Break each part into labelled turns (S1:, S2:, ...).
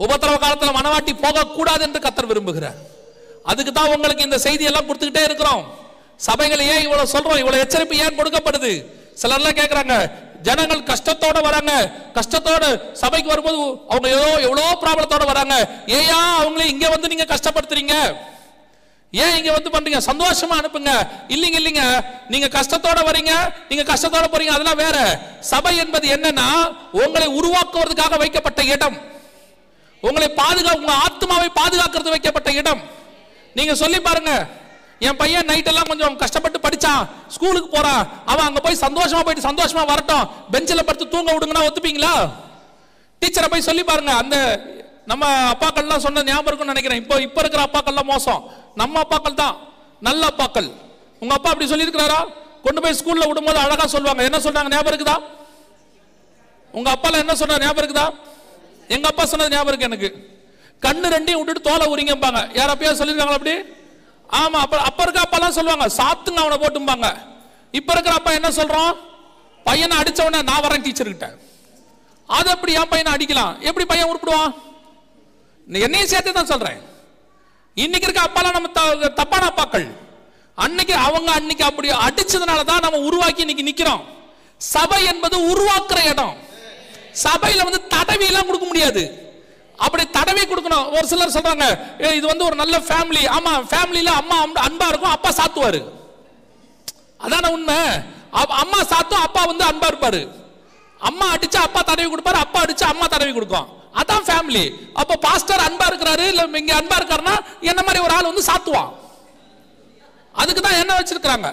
S1: உபத்திரவ காலத்துல மனவாட்டி போக கூடாது என்று கர்த்தர் விரும்புகிறார். அதுக்கு தான் உங்களுக்கு இந்த செய்தி எல்லாம் கொடுத்துக்கிட்டே இருக்கிறோம். சபைகள் ஏன் இவ்வளவு சொல்றோம், இவ்வளவு எச்சரிப்பு ஏன் கொடுக்கப்படுது? சிலர்லாம் கேட்கறாங்க, ஜனங்கள் கஷ்டத்தோட வராங்க, கஷ்டத்தோட சபைக்கு வரும்போது அவங்க எவ்வளோ ப்ராப்ளத்தோட வராங்க, ஏயா அவங்களே இங்க வந்து நீங்க கஷ்டப்படுத்துறீங்க, ஏன் இங்க வந்து பண்றீங்க, சந்தோஷமா அனுப்புங்க. இல்லைங்க இல்லைங்க, நீங்க கஷ்டத்தோட வரீங்க, நீங்க கஷ்டத்தோட போறீங்க, அதெல்லாம் வேற. சபை என்பது என்னன்னா உங்களை உருவாக்குவதற்காக வைக்கப்பட்ட இடம், உங்களை உங்க ஆத்மாவை பாதுகாக்கிறது வைக்கப்பட்ட இடம். நீங்க சொல்லி பாருங்க, என் பையன் நைட் எல்லாம் கொஞ்சம் கஷ்டப்பட்டு படிச்சான், ஸ்கூலுக்கு போறான், அவன் அங்க போய் சந்தோஷமா போயிட்டு சந்தோஷமா வரட்டும், பெஞ்சில் படுத்து தூங்க விடுங்கன்னா ஒத்துப்பீங்களா? டீச்சரை போய் சொல்லி பாருங்க. அந்த நம்ம அப்பாக்கள்லாம் சொன்ன ஞாபகம் இருக்கும்னு நினைக்கிறேன். இப்ப இருக்கிற அப்பாக்கள்லாம் மோசம், நம்ம அப்பாக்கள் தான் நல்ல அப்பாக்கள். உங்க அப்பா அப்படி சொல்லி இருக்கிறாரா? கொண்டு போய் ஸ்கூல்ல விடும்போது அழகா சொல்லுவாங்க. என்ன சொல்றாங்க ஞாபகம் இருக்குதா? உங்க அப்பால என்ன சொன்ன ஞாபகம் இருக்குதா? எங்க அப்பா சொன்னது ஞாபகம் இருக்கு எனக்கு. கண்ணு ரெண்டையும் விட்டுட்டு தோலை உரிங்கம்பாங்க. யார் அப்பயா சொல்லிருக்காங்களா அப்படி? ஆமா. அப்ப இருக்க அப்பா எல்லாம் சொல்லுவாங்க, சாத்துங்க அவனை போட்டும்பாங்க. இப்ப இருக்கிற அப்பா என்ன சொல்றோம், பையனை அடிச்சவன நான் வரேன் டீச்சர் கிட்ட. அது எப்படி என் பையனை அடிக்கலாம், எப்படி பையன் உருப்பிடுவான்? என்னையும் சேர்த்து தான் சொல்றேன். இன்னைக்கு இருக்க அப்பாலாம் நம்ம தப்பான அப்பாக்கள். அன்னைக்கு அப்படி அடிச்சதுனால தான் நம்ம உருவாக்கி இன்னைக்கு நிக்கிறோம். சபை என்பது உருவாக்குற இடம். சபையில வந்து தடவி எல்லாம் கொடுக்க முடியாது, அப்படி தடவி கொடுக்கணும். ஒரு சிலர் சொல்றாங்க இது வந்து ஒரு நல்ல ஃபேமிலி. ஆமா, ஃபேமிலியில அம்மா அன்பா இருக்கும், அப்பா சாத்துவாரு. அதான உண்மை. அம்மா சாத்தும், அப்பா வந்து அன்பா இருப்பாரு. அம்மா அடிச்சா அப்பா தடவி கொடுப்பாரு, அப்பா அடிச்சா அம்மா தடவி கொடுக்கும். அதான் ஃபேமிலி. அப்ப பாஸ்டர் அன்பா இருக்கிறாரு, இல்ல இங்க அன்பா இருக்காருன்னா என்ன மாதிரி ஒரு ஆள் வந்து சாத்துவான். அதுக்கு தான் என்ன வச்சிருக்காங்க.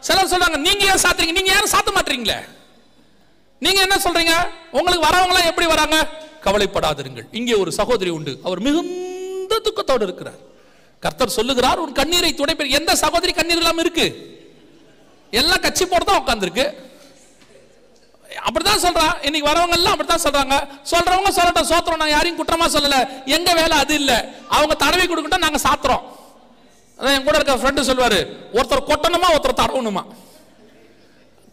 S1: சிலர் சொல்றாங்க, நீங்க ஏன் சாத்துறீங்க, நீங்க யாரும் சாத்த மாட்டீங்களே, நீங்க என்ன சொல்றீங்க, உங்களுக்கு வரவங்க எல்லாம் எப்படி வராங்க? கவலைப்படாதிருங்கள். இங்கே ஒரு சகோதரி உண்டு, அவர் மிகுந்த துக்கத்தோடு இருக்கிறார். கர்த்தர் சொல்லுகிறார், உன் கண்ணீரை துடைப்பேன். எந்த சகோதரி கண்ணீர் இல்லாம இருக்கு? எல்லாம் கட்சி போட்டு தான் உட்கார்ந்துருக்கு. அப்படிதான் சொல்றான். இன்னைக்கு வரவங்க எல்லாம் அப்படித்தான் சொல்றாங்க. சொல்றவங்க சொல்லட்டும், சோத்திரம். நான் யாரையும் குற்றமா சொல்லல, எங்க வேலை அது இல்ல. அவங்க தடவை கொடுக்கட்டும், நாங்க சாத்துறோம். அதான் என் கூட இருக்க ஃப்ரெண்டு சொல்லுவாரு, ஒருத்தர் கொட்டணுமா ஒருத்தர் தடவணுமா.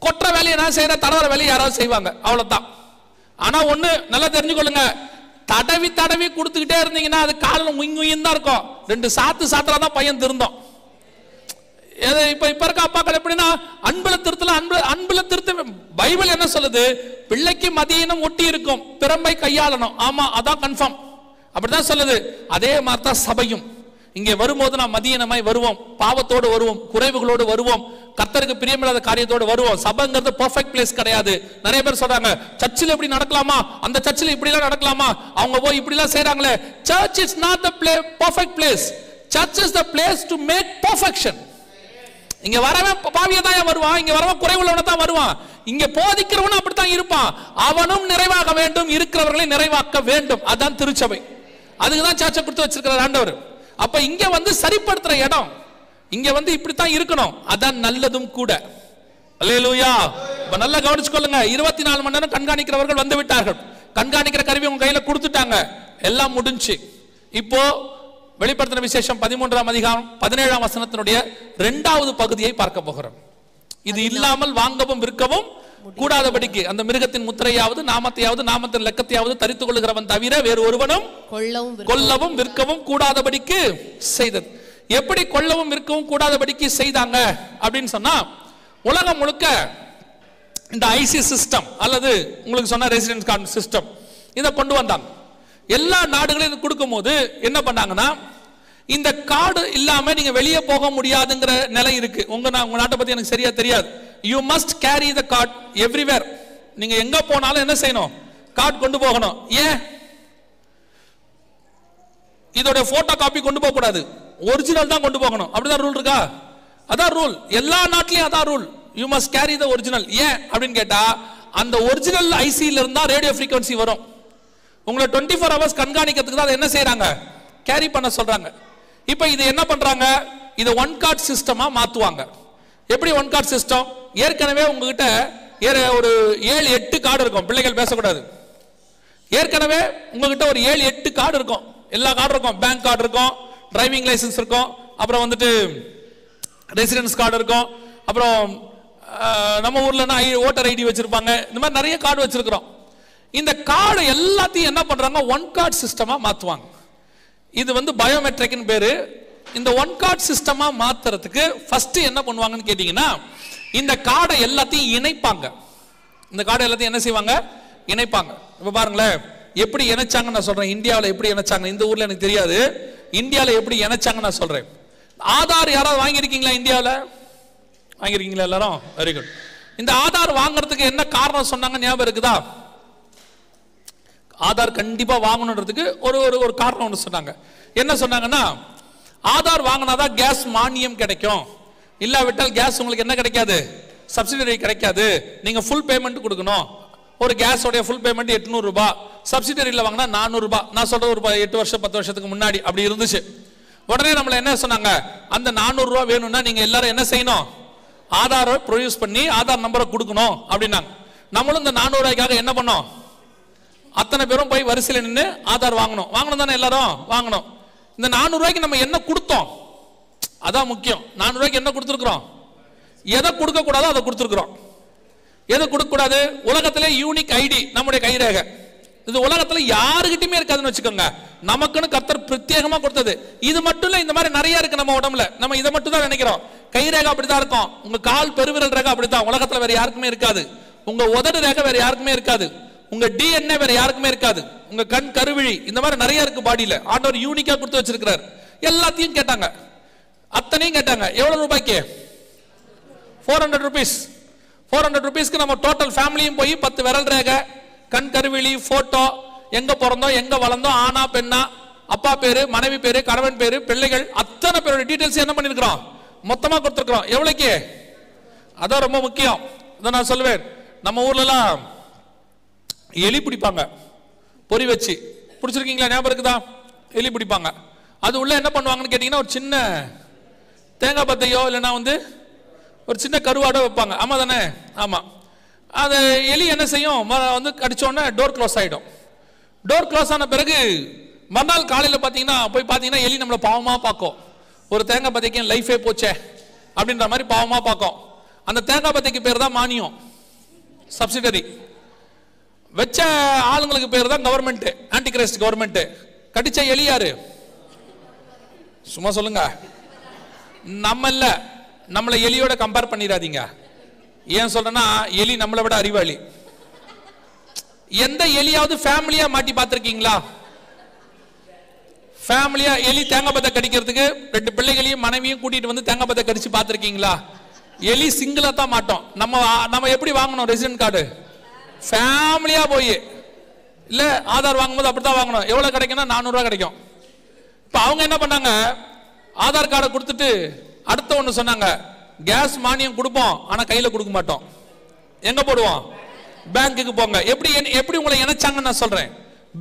S1: கொட்டுற வேலையை நான் செய்யறேன், தடவுற வேலையை யாராவது செய்வாங்க, அவ்வளவுதான். ஆனா ஒண்ணு நல்லா தெரிஞ்சுக்கொள்ளுங்க, தடவி தடவி கொடுத்துக்கிட்டே இருந்தீங்கன்னா அது காலில் உயின்னு தான் இருக்கும். 2 சாத்துறாதான் பையன் திருந்தோம். இப்ப இருக்க அப்பாக்கள் எப்படின்னா அன்புல திருத்த. பைபிள் என்ன சொல்லுது? பிள்ளைக்கு மதியினம் ஒட்டி இருக்கும், பிறம்பை கையாளணும். ஆமா, அதான் கன்ஃபார்ம், அப்படிதான் சொல்லுது. அதே மாதிரி தான் சபையும். இங்கே வரும்போது நாம் மதியினமாய் வருவோம், பாவத்தோடு வருவோம், குறைவுகளோடு வருவோம், கர்த்தருக்கு பிரியமில்லாத காரியத்தோடு வருவோம். சபைங்கிறது பெர்ஃபெக்ட் பிளேஸ் கிடையாது. நிறைய பேர் சொல்றாங்க, சர்ச்சில் இப்படி நடக்கலாமா, அந்த சர்ச்சில் இப்படி எல்லாம் நடக்கலாமா, அவங்க போய் இப்படி எல்லாம் செய்றாங்களே. Church is not the perfect place. Church is the place to make perfection. இங்க வரவன் பாவியா தான் வருவான், இங்க வரவன் குறைவுள்ளவன தான் வருவான். இங்க போதிக்கிறவனும் அப்படித்தான் இருப்பான். அவனும் நிறைவாக வேண்டும், இருக்கிறவர்களை நிறைவாக்க வேண்டும். அதான் திருச்சபை. அதுக்கு தான் சர்ச்சை கொடுத்து வச்சிருக்கிறார் ஆண்டவர். அப்ப இங்க வந்து சரிப்படுத்துற இடம், இங்க வந்து இப்படித்தான் இருக்கணும், அதான் நல்லதும் கூட. அல்லேலூயா. இப்ப நல்லா கவனிச்சுக்கொள்ளுங்க. 24 மணி நேரம் கண்காணிக்கிறவர்கள் வந்து விட்டார்கள். கண்காணிக்கிற கருவி உங்க கையில கொடுத்துட்டாங்க, எல்லாம் முடிஞ்சு. இப்போ வெளிப்படுத்தின விசேஷம் 13ஆம் அதிகாரம் 17ஆம் வசனத்தினுடைய 2வது பகுதியை பார்க்க போகிறோம். இது இல்லாமல் வாங்கவும் விற்கவும் கூடாதபடிக்கு அந்த மிருகத்தின் முத்திரையாவது நாமத்தையாவது நாமத்தின் லக்கத்தையாவது தரித்துக் கொள்கிறவன் தவிர வேறு ஒருவனும் கொல்லவும் விற்கவும் கூடாதபடிக்கு செய்தது. எப்படி கொல்லவும் விற்கவும் கூடாதபடிக்கு செய்தாங்க அப்படின்னு சொன்னா, உலகம் முழுக்க இந்த ஐசி சிஸ்டம் அல்லது உங்களுக்கு சொன்ன ரெசிடென்ஸ் கார்டு சிஸ்டம் இதை கொண்டு வந்தாங்க. எல்லா நாடுகளையும் கொடுக்கும் போது என்ன பண்ணாங்கன்னா, இந்த கார்டு இல்லாம நீங்க வெளியே போக முடியாதுங்கிற நிலை இருக்கு. உங்க நாட்டை பத்தி எனக்கு சரியா தெரியாது. You must carry the card everywhere. நீங்க எங்க போனாலும் என்ன செய்யணும், கார்டு கொண்டு போகணும். ஏன்? இதோட போட்டோ காப்பி கொண்டு போக கூடாது, ஒரிஜினல் தான் கொண்டு போகணும். அப்படிதான் ரூல் இருக்கா? அதான் ரூல், எல்லா நாட்டிலையும் அதான் rule. You must carry the original. ஏன் அப்படின்னு கேட்டா, அந்த ஒரிஜினல் ஐசியில இருந்தா ரேடியோ ஃப்ரீக்வன்சி வரும். உங்களை 24 hours கண்காணிக்கிறதுக்கு தான் என்ன செய்யறாங்க, கேரி பண்ண சொல்றாங்க. இப்போ இது என்ன பண்றாங்க, இதை 1 கார்டு சிஸ்டமா மாத்துவாங்க. எப்படி 1 கார்டு சிஸ்டம்? ஏற்கனவே உங்ககிட்ட ஒரு 7-8 கார்டு இருக்கும். பிள்ளைகள் பேசக்கூடாது. ஏற்கனவே உங்ககிட்ட ஒரு 7-8 கார்டு இருக்கும். எல்லா கார்டு இருக்கும். பேங்க் கார்டு இருக்கும், டிரைவிங் லைசன்ஸ் இருக்கும், அப்புறம் வந்துட்டு ரெசிடென்ஸ் கார்டு இருக்கும், அப்புறம் நம்ம ஊர்ல ஓட்டர் ஐடி வச்சிருப்பாங்க. இந்த மாதிரி நிறைய கார்டு வச்சிருக்கிறோம். இந்த கார்டு எல்லாத்தையும் என்ன பண்றாங்க, ஒன் கார்டு சிஸ்டமா மாத்துவாங்க. இது வந்து பயோமெட்ரிக்னு பேரு. இந்த ஒன் கார்டு சிஸ்டமா மாத்துறதுக்கு ஃபர்ஸ்ட் என்ன பண்ணுவாங்கன்னு கேட்டீங்கன்னா, இந்த கார்டை எல்லாத்தையும் இணைப்பாங்க. இந்த கார்டை எல்லாத்தையும் என்ன செய்வாங்க, இணைப்பாங்க. இப்ப பாருங்களேன் எப்படி இணைச்சாங்க நான் சொல்றேன். இந்தியாவில் எப்படி இணைச்சாங்க, இந்த ஊர்ல எனக்கு தெரியாது, இந்தியாவில் எப்படி இணைச்சாங்க நான் சொல்றேன். ஆதார் யாராவது வாங்கியிருக்கீங்களா? இந்தியாவில் வாங்கியிருக்கீங்களா எல்லாரும்? Very good. இந்த ஆதார் வாங்குறதுக்கு என்ன காரணம் சொன்னாங்க ஞாபகம் இருக்குதா? ஆதார் கண்டிப்பா வாங்கணுன்றதுக்கு ஒரு காரணம் ஒன்று சொன்னாங்க. என்ன சொன்னாங்கன்னா, ஆதார் வாங்கினாதான் கேஸ் மானியம் கிடைக்கும், இல்லாவிட்டால் கேஸ் உங்களுக்கு என்ன கிடைக்காது, சப்சிடரி கிடைக்காது, நீங்க ஃபுல் பேமெண்ட் கொடுக்கணும். ஒரு கேஸோட ஃபுல் பேமெண்ட் 800 ரூபாய், சப்சிடரியில் வாங்கினா 400 ரூபாய். நான் சொல்றது ஒரு 8 வருஷம் 10 வருஷத்துக்கு முன்னாடி அப்படி இருந்துச்சு. உடனே நம்மள என்ன சொன்னாங்க, அந்த 400 ரூபாய் வேணும்னா நீங்க எல்லாரும் என்ன செய்யணும், ஆதாரை ப்ரொடியூஸ் பண்ணி ஆதார் நம்பரை கொடுக்கணும் அப்படின்னாங்க. நம்மளும் இந்த 400 ரூபாய்க்காக என்ன பண்ணோம், அத்தனை பேரும் போய் வரிசையில் நின்று ஆதார் வாங்கணும் தானே, எல்லாரும் வாங்கணும். இந்த 400 ரூபாய்க்கு நம்ம என்ன கொடுத்தோம், அதான் முக்கியம். 400 ரூபாய்க்கு என்ன கொடுத்துருக்கிறோம், எதை கொடுக்க கூடாதோ அதை கொடுத்துருக்கிறோம். எதை கொடுக்க கூடாது, உலகத்திலே யூனிக் ஐடி நம்முடைய கைரேகை. இது உலகத்துல யாருகிட்டயுமே இருக்காதுன்னு வச்சுக்கோங்க, நமக்குன்னு கர்த்தர் பிரத்யேகமா கொடுத்தது. இது மட்டும் இல்ல, இந்த மாதிரி நிறைய இருக்கு நம்ம உடம்புல. நம்ம இதை மட்டும் தான் நினைக்கிறோம். கைரேகை அப்படிதான் இருக்கும், உங்க கால் பெருவிரல் ரேகை அப்படித்தான், உலகத்துல வேற யாருக்குமே இருக்காது. உங்க உதடு ரேகை வேற யாருக்குமே இருக்காது. உங்க டிஎன்ஏ வேற யாருக்குமே இருக்காது. உங்க கண் கருவிழி இந்த மாதிரி நிறைய இருக்கு பாடியில, ஆண்டவர் யூனிக்கா கொடுத்து வச்சிருக்கிறார். எல்லாத்தையும் கேட்டாங்க, அத்தனையும் கேட்டாங்க. எவ்வளவு ரூபாய்க்கு? 400 rupees. 400 rupeesக்கு நம்ம டோட்டல் ஃபேமிலியும் போய் 10 விரல் ரேகை, கண் கருவிழி, போட்டோ, எங்க பிறந்தோம், எங்க வளர்ந்தோம், ஆனா பெண்ணா, அப்பா பேரு, மனைவி பேரு, கணவன் பேரு, பிள்ளைகள், அத்தனை பேரோட டீடைல்ஸ் என்ன பண்ணிருக்கிறோம், மொத்தமா கொடுத்துருக்கிறோம். எவ்வளவுக்கு? அதான் ரொம்ப முக்கியம். இதை நான் சொல்லுவேன். நம்ம ஊர்ல எல்லாம் எலி பிடிப்பாங்க, பொறி வச்சு. பிடிச்சிருக்கீங்களா? ஞாபகம் இருக்குதா? எலி பிடிப்பாங்க. அது உள்ள என்ன பண்ணுவாங்கன்னு கேட்டீங்கன்னா, ஒரு சின்ன தேங்காய் பத்தையோ இல்லைன்னா வந்து ஒரு சின்ன கருவாடோ வைப்பாங்க. ஆமா தானே? ஆமா. அது எலி என்ன செய்யும், வந்து கடிச்சோடனே டோர் க்ளோஸ் ஆகிடும். டோர் க்ளோஸ் ஆன பிறகு மறுநாள் காலையில் பார்த்தீங்கன்னா போய் பார்த்தீங்கன்னா எலி நம்மளை பாவமாக பார்க்கும். ஒரு தேங்காய் பத்தைக்கு லைஃபே போச்சே அப்படின்ற மாதிரி பாவமாக பார்க்கும். அந்த தேங்காய் பத்தைக்கு பேர் தான் மானியம், சப்சிடரி. வச்ச ஆளுங்களுக்கு பேர் தான் கவர்மெண்ட், ஆன்டி கிரைஸ்ட் கவர்மெண்ட். கடிச்ச எலி யாரு? சும்மா சொல்லுங்க. நம்ம இல்ல, நம்மளை எலியோட கம்பேர் பண்ணிடாதீங்க. ஏன் சொல்றேன்னா, எலி நம்மளை விட அறிவாளி. எந்த எலியாவது ஃபேமிலியா மாட்டி பார்த்திருக்கீங்களா? ஃபேமிலியா எலி தேங்காய் பத்தை கடிக்கிறதுக்கு 2 பிள்ளைகளையும் மனைவியும் கூட்டிட்டு வந்து தேங்காய் பத்தை கடிச்சு பார்த்திருக்கீங்களா? எலி சிங்கிளா தான் மாட்டோம். நம்ம எப்படி வாங்கணும் ரெசிடென்ட் கார்டு? ஃபேமிலியா போய், இல்ல ஆதார் வாங்கும்போது அப்படித்தான் வாங்கணும். எவ்வளவு கிடைக்கும்னா 400 ரூபாய் கிடைக்கும். இப்ப அவங்க என்ன பண்ணாங்க, ஆதார் கார்டை கொடுத்துட்டு அடுத்த ஒண்ணு சொன்னாங்க, கேஸ் மானியம் கொடுப்போம், ஆனா கையில கொடுக்க மாட்டோம். எங்க போடுவோம்? பேங்க்குக்கு போங்க. எப்படி உங்களை இணைச்சாங்கன்னு நான் சொல்றேன்.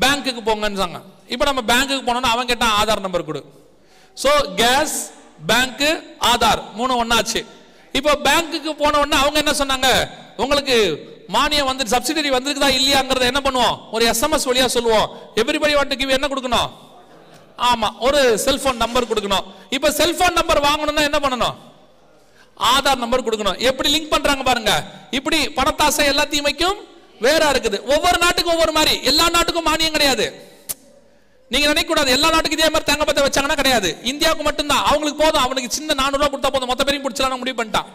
S1: பேங்க்குக்கு போங்கன்னு சொன்னாங்க. இப்ப நம்ம பேங்க்குக்கு போனோம்னா அவன் கேட்டான் ஆதார் நம்பர் கொடு. சோ கேஸ், பேங்க், ஆதார் 3 ஒண்ணாச்சு. இப்போ பேங்க்குக்கு போன உடனே அவங்க என்ன சொன்னாங்க, உங்களுக்கு மானியம் வந்து சப்சிடரி வந்திருக்குதா இல்லையாங்கிறத என்ன பண்ணுவோம், ஒரு எஸ்எம்எஸ் வழியா சொல்லுவோம். எவ்ரிபடி வாண்ட் டு கிவ் என்ன கொடுக்கணும்? ஆமா, ஒரு செல்போன் நம்பர் கொடுக்கணும். இப்ப செல்போன் நம்பர் வாங்கணும்னா என்ன பண்ணணும்? ஆதார் நம்பர் கொடுக்கணும். எப்படி லிங்க் பண்றாங்க பாருங்க. இப்படி பணத்தாசை எல்லாத்தையும் வைக்கும் வேற இருக்குது. ஒவ்வொரு நாட்டுக்கும் ஒவ்வொரு மாதிரி. எல்லா நாட்டுக்கும் மானியம் கிடையாது. நீங்க நினைக்க கூடாது எல்லா நாட்டுக்கும் இதே மாதிரி தேங்காய் பத்தை வச்சாங்கன்னா கிடையாது. இந்தியாவுக்கு மட்டும்தான். அவங்களுக்கு போதும், அவனுக்கு சின்ன 400 ரூபாய் கொடுத்தா போதும், மொத்த பேரையும் பிடிச்சலாம் முடிவு பண்ணிட்டான்.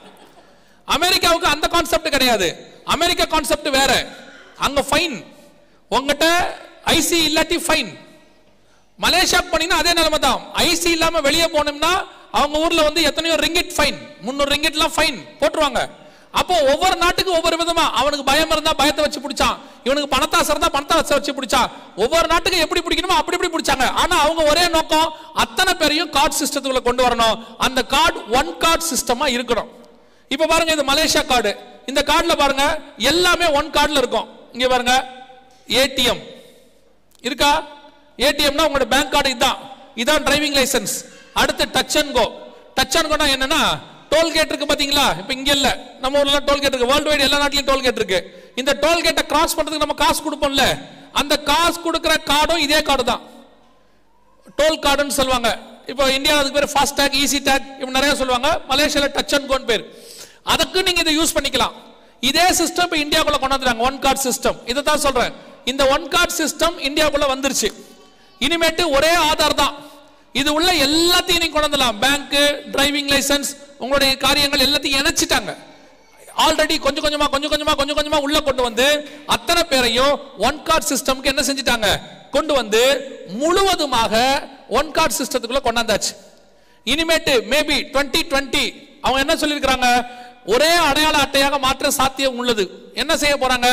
S1: அமெரிக்காவுக்கு அந்த கான்செப்ட் கிடையாது. அமெரிக்கா கான்செப்ட் வேற. அங்க ஃபைன், உங்ககிட்ட ஐசி இல்லாட்டி ஃபைன். மலேசியா போனீங்கன்னா அதே நிலைமை தான். ஐசி இல்லாம வெளியே போனோம்னா அவங்க ஊர்ல வந்து எத்தனையோ ரிங்கிட் ஃபைன், 300 ரிங்கிட்லாம் ஃபைன் போட்டுருவாங்க. அப்போ ஒவ்வொரு நாட்டுக்கு ஒவ்வொரு விதமா. அவனுக்கு பயம் இருந்தா பயத்தை வச்சு பிடிச்சான், இவனுக்கு பணத்தாசை இருந்தா பணத்தாசை வச்சு பிடிச்சான். ஒவ்வொரு நாட்டுக்கு எப்படி பிடிக்கணுமோ அப்படி பிடிச்சாங்க. ஆனா அவங்க ஒரே நோக்கம், அத்தனை பேரையும் கார்டு சிஸ்டத்துக்குள்ள கொண்டு வரணும். அந்த கார்டு ஒன் கார்டு சிஸ்டமா இருக்கணும். இப்ப பாருங்க, இது மலேசியா கார்டு. இந்த கார்டுல பாருங்க எல்லாமே ஒன் கார்டுல இருக்கும். இங்க பாருங்க, ஏடிஎம் இருக்கா? ஏடிஎம்னா உங்களோட பேங்க் கார்டு இதான் டிரைவிங் லைசென்ஸ். அடுத்து touch and go. Touch and கோனா என்னன்னா, டோல்கேட் இருக்கு பாத்தீங்களா? இப்ப இங்க இல்ல, நம்ம ஊர்ல டோல்கேட் இருக்கு. வேர்ல்டு வைட் எல்லா நாட்டிலும் டோல்கேட் இருக்கு. இந்த டோல்கேட்டை கிராஸ் பண்றதுக்கு நம்ம காசு கொடுப்போம்ல, அந்த காசு கொடுக்கிற கார்டும் இதே கார்டு தான், டோல் கார்டுன்னு சொல்லுவாங்க. இப்போ இந்தியாவில் அதுக்கு பேர் ஃபாஸ்ட் டேக், ஈஸி டேக், இப்படி நிறைய சொல்லுவாங்க. மலேசியால டச் அண்ட் கோன்னு பேர். அதுக்கு நீங்க இதை யூஸ் பண்ணிக்கலாம். இதே சிஸ்டம் இப்ப இந்தியாவுக்குள்ள கொண்டு வந்துறாங்க, ஒன் கார்டு சிஸ்டம். இதை தான் சொல்றேன். இந்த ஒன் கார்டு சிஸ்டம் இந்தியாவுக்குள்ள வந்துருச்சு. இனிமேட்டு ஒரே ஆதார் தான், இது உள்ள எல்லாத்தையும் நீங்க கொண்டு வந்துடலாம். பேங்க், டிரைவிங் லைசன்ஸ், உங்களுடைய காரியங்கள் எல்லாத்தையும் இணைச்சிட்டாங்க. ஆல்ரெடி கொஞ்சம் கொஞ்சமா உள்ள கொண்டு வந்து அத்தனை பேரையும் ஒன் கார்டு சிஸ்டம்க்கு என்ன செஞ்சிட்டாங்க, கொண்டு வந்து முழுவதுமாக ஒன் கார்டு சிஸ்டத்துக்குள்ள கொண்டாந்தாச்சு. இனிமேட்டு மேபி 2020 அவங்க என்ன சொல்லியிருக்கிறாங்க, ஒரே அடையாள அட்டையாக மாற்ற சாத்தியம் உள்ளது. என்ன செய்ய போறாங்க,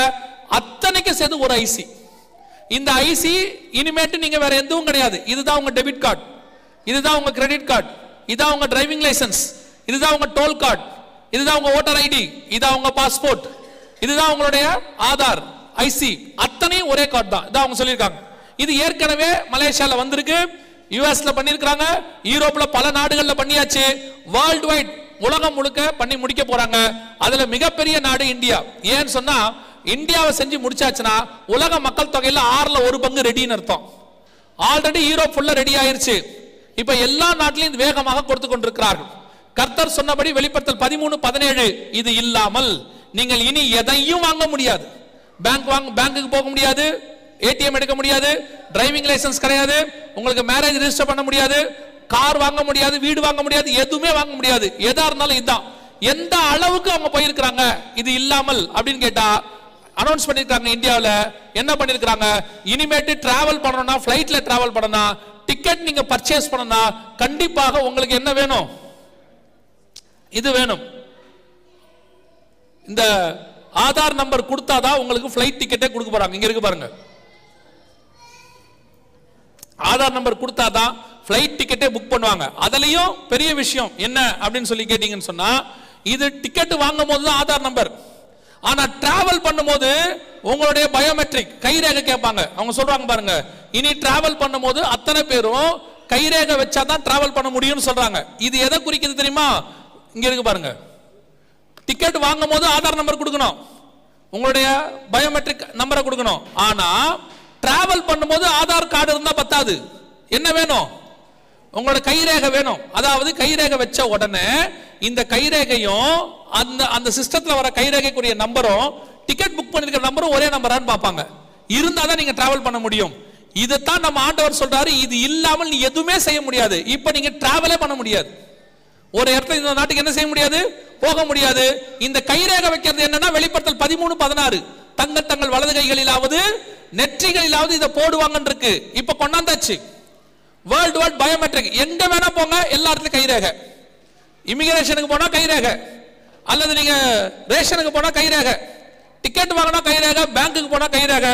S1: அத்தனைக்கு சேர்த்து ஒரு ஐசி. இந்த ஐசி இனிமேட்டு நீங்க வேற எதுவும் கிடையாது. இதுதான் உங்க டெபிட் கார்டு, இதுதான் உங்க கிரெடிட் கார்டு, இதுதான் உங்க டிரைவிங் லைசன்ஸ், இதுதான் உங்க டோல் கார்டு, இதுதான் உங்க ஓட்டர் ஐடி, இதுதான் உங்க பாஸ்போர்ட், இதுதான் உங்களுடைய ஆதார் ஐசி, அத்தனையும் ஒரே கார்டு தான். இதான் அவங்க சொல்லியிருக்காங்க. இது ஏற்கனவே மலேசியால வந்திருக்கு, யுஎஸ்ல பண்ணிருக்காங்க, யூரோப்ல பல நாடுகள்ல பண்ணியாச்சு, வேர்ல்ட் வைட் உலகம் முழுக்க பண்ணி முடிக்க போறாங்க. அதுல மிகப்பெரிய நாடு இந்தியா. ஏன்னு சொன்னா இந்தியாவை செஞ்சு முடிச்சாச்சுன்னா உலக மக்கள் தொகையில 1/6 ரெடின்னு அர்த்தம். ஆல்ரெடி யூரோப் ஃபுல்லா ரெடி ஆயிருச்சு. இப்ப எல்லா நாட்டிலையும் வேகமாக கொடுத்து கொண்டிருக்கிறார்கள். கர்த்தர் சொன்னபடி வெளிப்படுத்தல் 13:17 இது இல்லாமல் நீங்கள் இனி எதையும் வாங்க முடியாது. பேங்க்குக்கு போக முடியாது, ஏடிஎம் எடுக்க முடியாது, டிரைவிங் லைசன்ஸ் கிடையாது, உங்களுக்கு மேரேஜ் ரெஜிஸ்டர் பண்ண முடியாது, கார் வாங்க முடியாது, வீடு வாங்க முடியாது, எதுவுமே வாங்க முடியாது. எதா இருந்தாலும் இதுதான். எந்த அளவுக்கு அவங்க போயிருக்கிறாங்க இது இல்லாமல் அப்படின்னு கேட்டா அனௌன்ஸ் பண்ணிருக்காங்க. இந்தியாவில் என்ன பண்ணிருக்காங்க, இனிமேட்டு டிராவல் பண்ணணும்னா, பிளைட்ல டிராவல் பண்ணனா, டிக்கெட் நீங்க பர்ச்சேஸ் பண்ணனா கண்டிப்பாக உங்களுக்கு என்ன வேணும், இது வேணும். இந்த ஆதார் நம்பர் கொடுத்தாதான் உங்களுக்கு பிளைட் டிக்கெட்டே கொடுக்க போறாங்க. இங்க இருக்கு பாருங்க, ஆதார் நம்பர் கொடுத்தாதான் பிளைட் டிக்கெட்டே புக் பண்ணுவாங்க. அதுலயும் பெரிய விஷயம் என்ன அப்படின்னு சொல்லி கேட்டீங்கன்னு சொன்னா, இது டிக்கெட் வாங்கும் போது தான் ஆதார் நம்பர். ஆனா டிராவல் பண்ணும்போது உங்களுடைய பயோமெட்ரிக் கைரேகை கேட்பாங்க. அவங்க சொல்றாங்க பாருங்க, இனி டிராவல் பண்ணும்போது அத்தனை பேரும் கைரேகை வச்சாதான் டிராவல் பண்ண முடியும்னு சொல்றாங்க. இது எதை குறிக்குது தெரியுமா, இங்க இருக்கு பாருங்க, டிக்கெட் வாங்கும் போது ஆதார் நம்பர் கொடுக்கணும், உங்களுடைய பயோமெட்ரிக் நம்பரை கொடுக்கணும். ஆனா டிராவல் பண்ணும்போது ஆதார் கார்டு இருந்தா பத்தாது, என்ன வேணும், உங்களோட கைரேகை வேணும். அதாவது கைரேகை வச்ச உடனே இந்த கைரேகையும் அந்த சிஸ்டத்துல வர கைரேகைக்குரிய நம்பரும் டிக்கெட் புக் பண்ணிருக்கிற நம்பரும் ஒரே நம்பரான்னு பார்ப்பாங்க. இருந்தாதான் நீங்க டிராவல் பண்ண முடியும். இதைத்தான் நம்ம ஆண்டவர் சொல்றாரு, இது இல்லாமல் நீ எதுவுமே செய்ய முடியாது. இப்ப நீங்க டிராவலே பண்ண முடியாது, ஒரு இடத்துல இந்த நாட்டுக்கு என்ன செய்ய முடியாது, போக முடியாது. இந்த கைரேகை வைக்கிறது என்னன்னா வெளிப்படுத்தல் 13:16 தங்கள் வலது கைகளிலாவது நெற்றிகளிலாவது இதை போடுவாங்கன்னு இருக்கு. இப்ப கொண்டாந்தாச்சு. வேர்ல்டு வைட் பயோமெட்ரிக், எங்க வேணா போங்க, எல்லா இடத்துலயும் கைரேகை. இமிகிரேஷனுக்கு போனா கைரேகை, அல்லது நீங்க ரேஷனுக்கு போனா கைரேகை, டிக்கெட் வாங்கினா கைரேகை, பேங்க்குக்கு போனா கைரேகை,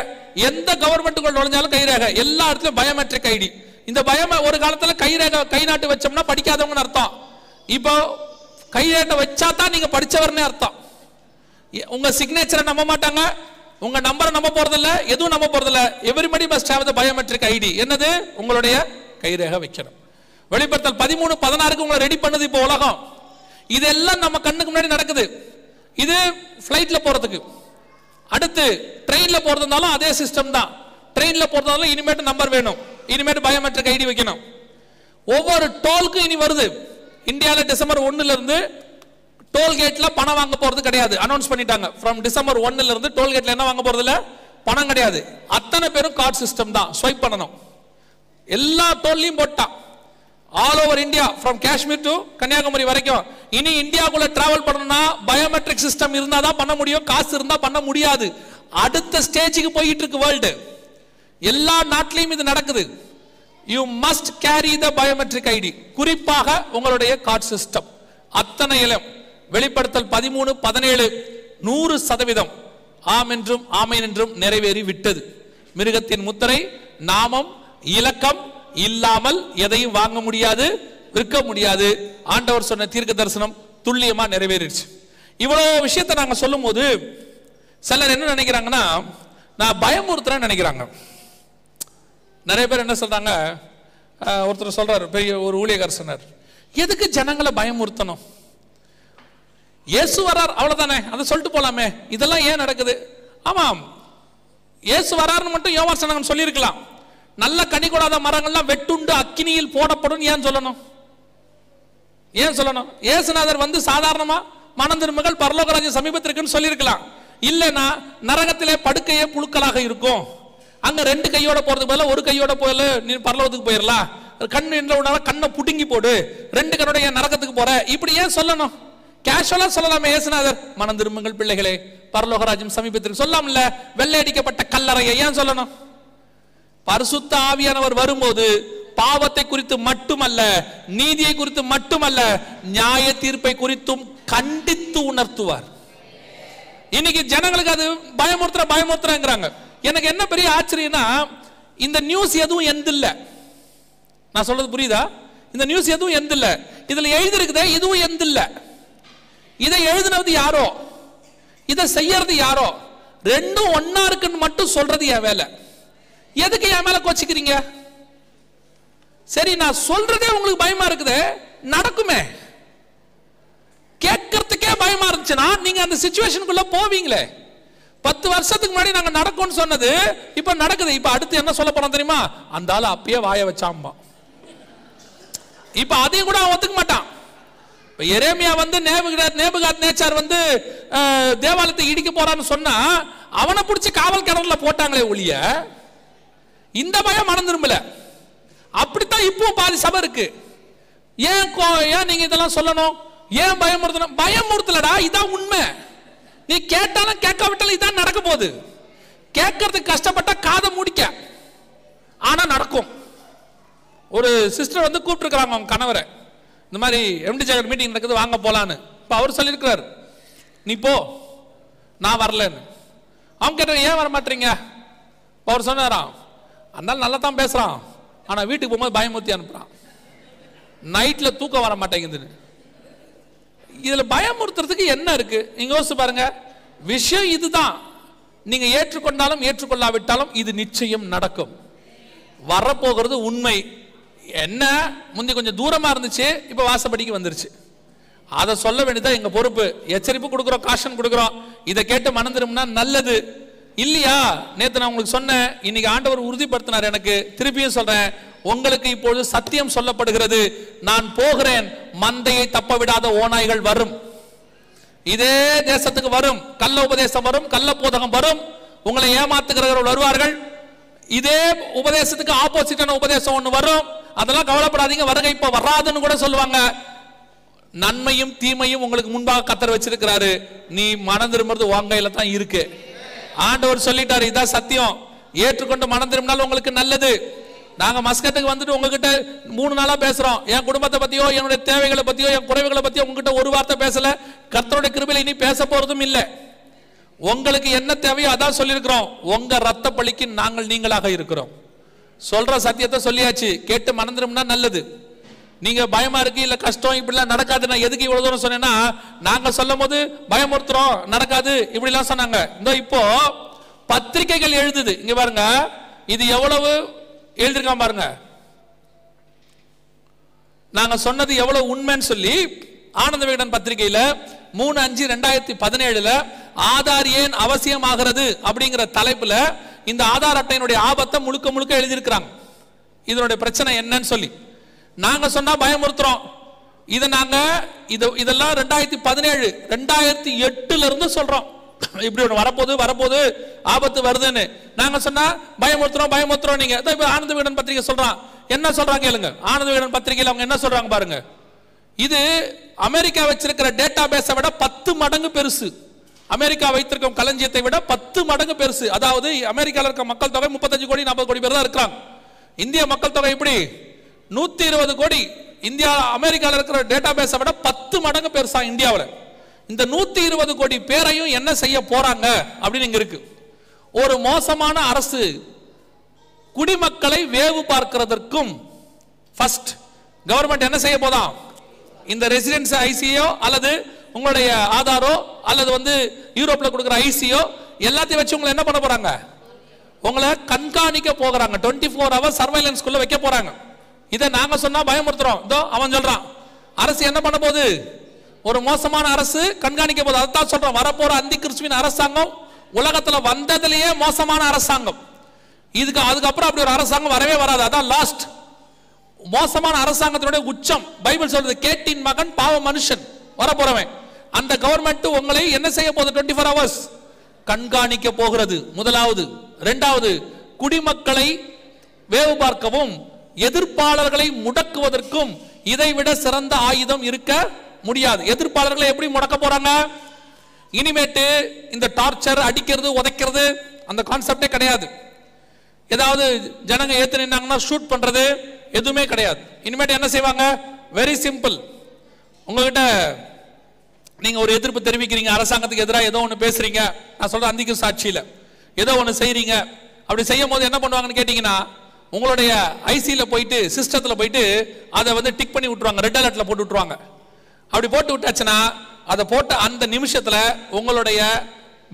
S1: எந்த கவர்மெண்ட்டுக்குள்ள நுழைஞ்சாலும் கைரேகை, எல்லா இடத்துலயும் பயோமெட்ரிக் ஐடி. இந்த ஒரு காலத்துல கைரேகை கை நாட்டு வச்சோம்னா படிக்காதவங்கன்னு அர்த்தம். இப்போ கைரேகை வச்சா தான் நீங்க படிச்சவர்னே அர்த்தம். உங்க சிக்னேச்சரை நம்ப மாட்டாங்க, உங்க நம்பரை நம்ப போறதில்ல, எதுவும் நம்ப போறதில்ல. Everybody must have the biometric ID. என்னது, உங்களுடைய கைரேகை வைக்கணும். வெளிப்படுத்தல் 13:16 உங்களை ரெடி பண்ணது இப்போ உலகம். இதெல்லாம் நம்ம கண்ணுக்கு முன்னாடி நடக்குது. இது பிளைட்ல போறதுக்கு. அடுத்து ட்ரெயின்ல போறதுனாலும் அதே சிஸ்டம் தான். ட்ரெயின்ல போறதுனாலும் இனிமேட்டு நம்பர் வேணும், இனிமேட்டு பயோமெட்ரிக் ஐடி வைக்கணும். ஒவ்வொரு டோலுக்கும் இனி வருது. இந்தியாவில் டிசம்பர் 1 இருந்து டோல்கேட்ல பணம் வாங்க போறது கிடையாது, அனௌன்ஸ் பண்ணிட்டாங்க. ஃப்ரம் டிசம்பர் 1 இருந்து டோல்கேட்ல என்ன வாங்க போறது இல்ல, பணம் கிடையாது. அத்தனை பேரும் கார்டு சிஸ்டம் தான், ஸ்வைப் பண்ணணும். எல்லா டோல்லையும் போட்டா all over India, from Kashmir to Kanniyakumari வரைக்கும். இனி இந்தியாவுக்குள்ள டிராவல் பண்ணணும்னா பயோமெட்ரிக் சிஸ்டம் இருந்தா தான் பண்ண முடியும், காசு இருந்தா பண்ண முடியாது. அடுத்த ஸ்டேஜுக்கு போயிட்டு இருக்கு வேர்ல்டு. எல்லா நாட்டிலையும் இது நடக்குது. You must carry the biometric ID, குறிப்பாக உங்களுடைய கார்டு சிஸ்டம். அத்தனை இலம் வெளிப்படுத்தல் 13:17 100% ஆம் என்றும் ஆமேன் என்றும் நிறைவேறி விட்டது. மிருகத்தின் முத்திரை, நாமம், இலக்கம் இல்லாமல் எதையும் வாங்க முடியாது, விற்க முடியாது. ஆண்டவர் சொன்ன தீர்க்க தரிசனம் துல்லியமா நிறைவேறிடுச்சு. இவ்வளவு விஷயத்தை நாங்க சொல்லும் போது சிலர் என்ன நினைக்கிறாங்கன்னா, நான் பயமுறுத்துறேன்னு நினைக்கிறாங்க. நிறைய பேர் என்ன சொல்றாங்க, ஒருத்தர் சொல்றாரு, பெரிய ஒரு ஊழியக்காரர் சொன்னார், எதுக்கு ஜனங்களை பயமுறுத்தணும், இயேசு வரார் அவ்வளவுதானே, அதை சொல்லிட்டு போலாமே, இதெல்லாம் ஏன் நடக்குது? ஆமாம், இயேசு வராருன்னு மட்டும் யோவான் சொன்னாங்கன்னு சொல்லியிருக்கலாம். நல்ல கனி கொடாத மரங்கள்லாம் வெட்டுண்டு அக்கினியில் போடப்படும் ஏன் சொல்லணும்? ஏன் சொல்லணும்? இயேசுநாதர் வந்து சாதாரணமா மனம் திரும்புங்கள் பரலோக ராஜ்யம் சமீபத்திற்குன்னு சொல்லியிருக்கலாம். இல்லைன்னா நரகத்திலே படுக்கையே புழுக்களாக இருக்கும் அங்க 2 கையோட போறதுக்கு பதிலா ஒரு கையோட போயல நீ பரலோகத்துக்கு போயிடலாம். கண்ணு என்ற கண்ணை புடுங்கி போடு, 2 கண்ணோட ஏன் நரகத்துக்கு போற, இப்படி ஏன் சொல்லணும்? கேஷுவலா சொல்லலாமே. இயேசுநாதர் மனம் திரும்புங்கள் பிள்ளைகளே பரலோக ராஜ்யம் சமீபத்திற்கு சொல்லலாம்ல. வெள்ளை அடிக்கப்பட்ட கல்லறையை ஏன் சொல்லணும்? பரிசுத்த ஆவியானவர் வரும்போது பாவத்தை குறித்து மட்டுமல்ல, நீதியை குறித்து மட்டுமல்ல, நியாய தீர்ப்பை குறித்தும் கண்டித்து உணர்த்துவார். இன்னைக்கு ஜனங்களுக்கு அது பயமுறுத்துறாங்க. எனக்கு என்ன பெரிய ஆச்சரியம்னா, இந்த நியூஸ் எதுவும் எந்தில்ல. நான் சொல்றது புரியுதா? இந்த நியூஸ் எதுவும் எந்தில்ல. இதுல எழுதி இருக்குதே இதுவும் எந்தில்ல. இதை எழுதினது யாரோ, இதை செய்யறது யாரோ, ரெண்டும் ஒன்னா இருக்குன்னு மட்டும் சொல்றது என் வேலை. எதுக்கு என் மேல கோச்சிக்கிறீங்க? சரி, நான் சொல்றதே உங்களுக்கு பயமா இருக்குது, நடக்குமே. கேட்கறதுக்கே பயமா இருந்துச்சுன்னா நீங்க அந்த சிச்சுவேஷனுக்குள்ள போவீங்களே. 10 வருஷத்துக்கு முன்னாடி நாங்க நடக்கும்னு சொன்னது இப்ப நடக்குது. இப்ப அடுத்து என்ன சொல்ல போறோம் தெரியுமா? அந்த ஆளு அப்பயே வாய வச்சாம்பா. இப்ப அதையும் கூட அவன் ஒத்துக்க மாட்டான். எரேமியா வந்து நேபுகாத்நேச்சார் வந்து தேவாலயத்தை இடிக்க போறான்னு சொன்னா அவனை பிடிச்சி காவல் கிணறுல போட்டாங்களே ஒழிய இந்த பயம் மனம் திரும்பல. அப்படித்தான் இப்போ பாதி சபை இருக்கு. ஏன் நீங்க இதெல்லாம் சொல்லணும்? ஏன் பயமுறுத்தணும்? பயமுறுத்தலடா, இதான் உண்மை. நீ கேட்டாலும் கேட்காவிட்டாலும் இதான் நடக்க போகுது. கேட்கறதுக்கு கஷ்டப்பட்ட காதை முடிக்க, ஆனா நடக்கும். ஒரு சிஸ்டர் வந்து கூப்பிட்டு இருக்காங்க அவங்க கணவரை, இந்த மாதிரி எம்டி ஜெகன் மீட்டிங் நடக்குது வாங்க போலான்னு. இப்போ அவர் சொல்லியிருக்கிறார் நீ போ, நான் வரலன்னு. அவங்க கேட்டாங்க ஏன் வர மாட்டீங்க? அவர் சொன்னாராம், அதனால நல்லா தான் பேசுறான், ஆனா வீட்டுக்கு போகும்போது பயமுறுத்தி அனுப்புறான், நைட்ல தூக்கம் வர மாட்டேங்குதுன்னு. இதுல பயமுறுத்துறதுக்கு என்ன இருக்கு? நீங்க யோசிச்சு பாருங்க. விஷயம் இதுதான். நீங்க ஏற்றுக்கொண்டாலும் ஏற்றுக்கொள்ளாவிட்டாலும் இது நிச்சயம் நடக்கும். வரப்போகிறது உண்மை. என்ன முந்தி கொஞ்சம் தூரமா இருந்துச்சு, இப்ப வாசப்படிக்கு வந்துருச்சு. அதை சொல்ல வேண்டியதான் எங்க பொறுப்பு. எச்சரிப்பு கொடுக்கிறோம், காஷன் கொடுக்கிறோம். இதை கேட்டு மனம் திரும்பினா நல்லது. இல்லையா, நேத்து நான் உங்களுக்கு சொன்னேன், இன்னைக்கு ஆண்டவர் உறுதிப்படுத்தினார் எனக்கு. திருப்பியும் சொல்றேன், உங்களுக்கு இப்பொழுது சத்தியம் சொல்லப்படுகிறது. நான் போகிறேன், மந்தையை தப்ப விடாத ஓநாய்கள் வரும். இதே தேசத்துக்கு வரும், கள்ள உபதேசம் வரும், கள்ள போதகம் வரும், உங்களை ஏமாத்துகிறவர்கள் வருவார்கள். இதே உபதேசத்துக்கு ஆப்போசிட்டான உபதேசம் ஒண்ணு வரும். அதெல்லாம் கவலைப்படாதீங்க, வருகை இப்ப வராதுன்னு கூட சொல்லுவாங்க. நன்மையும் தீமையும் உங்களுக்கு முன்பாக கத்தர் வச்சிருக்கிறாரு. நீ மனம் திரும்புறது உன் கையில தான் இருக்கு. ஆண்டவர் சொல்லிட்டாரு, இதான் சத்தியம். ஏற்றுக்கொண்டு மனம் திரும்பினாலும் உங்களுக்கு நல்லது. நாங்க மஸ்கத்துக்கு வந்துட்டு உங்ககிட்ட 3 நாளா பேசுறோம். என் குடும்பத்தை பத்தியோ, என்னுடைய தேவைகளை பத்தியோ, என் குறைவுகளை பத்தியோ உங்ககிட்ட ஒரு வார்த்தை பேசல. கர்த்தருடைய கிருபையில இனி பேச போறதும் இல்லை. உங்களுக்கு என்ன தேவையோ அதான் சொல்லியிருக்கிறோம். உங்க ரத்த பலிக்கு நாங்கள் நீங்களாக இருக்கிறோம். சொல்ற சத்தியத்தை சொல்லியாச்சு. கேட்டு மனம் திரும்பினா நல்லது. நீங்க பயமா இருக்கு, இல்ல கஷ்டம், இப்படிலாம் நடக்காது. நான் எதுக்கு இவ்வளவு தூரம் சொன்னேன்னா, நாங்க சொல்லும் போது பயமுறுத்துறோம், நடக்காது இப்படி எல்லாம் சொன்னாங்க. இந்த இப்போ பத்திரிகைகள் எழுதுது, இங்க பாருங்க, இது எவ்வளவு எழுதிருக்கான் பாருங்க. நாங்க சொன்னது எவ்வளவு உண்மைன்னு சொல்லி ஆனந்த விகடன் பத்திரிகையில 3/5/2017 ஆதார் ஏன் அவசியமாகிறது அப்படிங்கிற தலைப்புல இந்த ஆதார் அட்டையினுடைய ஆபத்தை முழுக்க முழுக்க எழுதியிருக்கிறாங்க. இதனுடைய பிரச்சனை என்னன்னு சொல்லி நாங்க சொன்னா பயமுறுத்துறோம். இதை நாங்க இதெல்லாம் 2017 2008 இருந்து சொல்றோம். இப்படி ஒன்று வரப்போது ஆபத்து வருதுன்னு நாங்க சொன்னா பயமுறுத்துறோம். நீங்க ஆனந்த விகடன் பத்திரிகை சொல்றான், என்ன சொல்றாங்க கேளுங்க. ஆனந்த விகடன் பத்திரிகையில் அவங்க என்ன சொல்றாங்க பாருங்க. இது அமெரிக்கா வச்சிருக்கிற டேட்டா பேஸை விட 10 மடங்கு பெருசு. அமெரிக்கா வைத்திருக்கும் களஞ்சியத்தை விட 10 மடங்கு பெருசு. அதாவது அமெரிக்காவில் இருக்க மக்கள் தொகை 35 கோடி 40 கோடி பேர் தான் இருக்கிறாங்க. இந்திய மக்கள் தொகை எப்படி 120 கோடி. இந்தியா அமெரிக்காவில் இருக்கிற டேட்டா பேஸை விட 10 மடங்கு பெருசா இந்தியாவில். இந்த 120 கோடி பேரையும் என்ன செய்ய போறாங்க அப்படின்னு இங்க இருக்கு. ஒரு மோசமான அரசு குடிமக்களை வேவு பார்க்கிறதற்கும் ஃபர்ஸ்ட் கவர்மெண்ட் என்ன செய்ய போதா, இந்த ரெசிடென்ஸ் ஐசியோ அல்லது உங்களுடைய ஆதாரோ அல்லது வந்து யூரோப்ல கொடுக்கிற ஐசியோ எல்லாத்தையும் வச்சு உங்களை என்ன பண்ண போறாங்க, உங்களை கண்காணிக்க போகிறாங்க. 24 ஹவர் சர்வைலன்ஸ்குள்ள வைக்க போறாங்க. இதை நாங்க சொன்னா பயமுறுத்துறோம். இதோ அவன் சொல்றான், அரசு என்ன பண்ண போகுது, ஒரு மோசமான அரசு கண்காணிக்க போகுது. அதான் சொல்றோம், வரப்போற அந்தி கிறிஸ்துவின் அரசாங்கம் உலகத்துல வந்ததிலேயே மோசமான அரசாங்கம். அதுக்கப்புறம் அப்படி ஒரு அரசாங்கம் வரவே வராது. அதான் லாஸ்ட் மோசமான அரசாங்கத்தினுடைய உச்சம். பைபிள் சொல்றது, கேட்டின் மகன் பாவ மனுஷன் வரப்போறவன். அந்த கவர்மெண்ட் உங்களை என்ன செய்ய போகுது, 24 ஹவர்ஸ் கண்காணிக்க போகிறது. முதலாவது. இரண்டாவது, குடிமக்களை வேவு பார்க்கவும் எதிர்ப்பாளர்களை முடக்குவதற்கும் இதைவிட சிறந்த ஆயுதம் இருக்க முடியாது. எதிர்ப்பாளர்களை எப்படி முடக்க போறாங்க? இனிமேட்டு இந்த டார்ச்சர், அடிக்கிறது, உதைக்கிறது அந்த கான்செப்டே கிடையாது. ஏதாவது ஜனங்க ஏத்து நின்னாங்கன்னா ஷூட் பண்றது எதுவுமே கிடையாது. இனிமேட்டு என்ன செய்வாங்க? Very simple. உங்ககிட்ட நீங்க ஒரு எதிர்ப்பு தெரிவிக்கிறீங்க, அரசாங்கத்துக்கு எதிராக ஏதோ ஒன்று பேசுறீங்க, நான் சொல்றேன் அந்திக்கு சாட்சியில ஏதோ ஒன்று செய்றீங்க. அப்படி செய்யும் போது என்ன பண்ணுவாங்கன்னு கேட்டீங்கன்னா, உங்களுடைய ஐசியில போயிட்டு சிஸ்டத்துல போயிட்டு அதை வந்து டிக் பண்ணி விட்டுருவாங்க, ரெட் அலர்ட்ல போட்டு விட்டுருவாங்க. அப்படி போட்டு விட்டாச்சுன்னா அதை போட்ட அந்த நிமிஷத்துல உங்களுடைய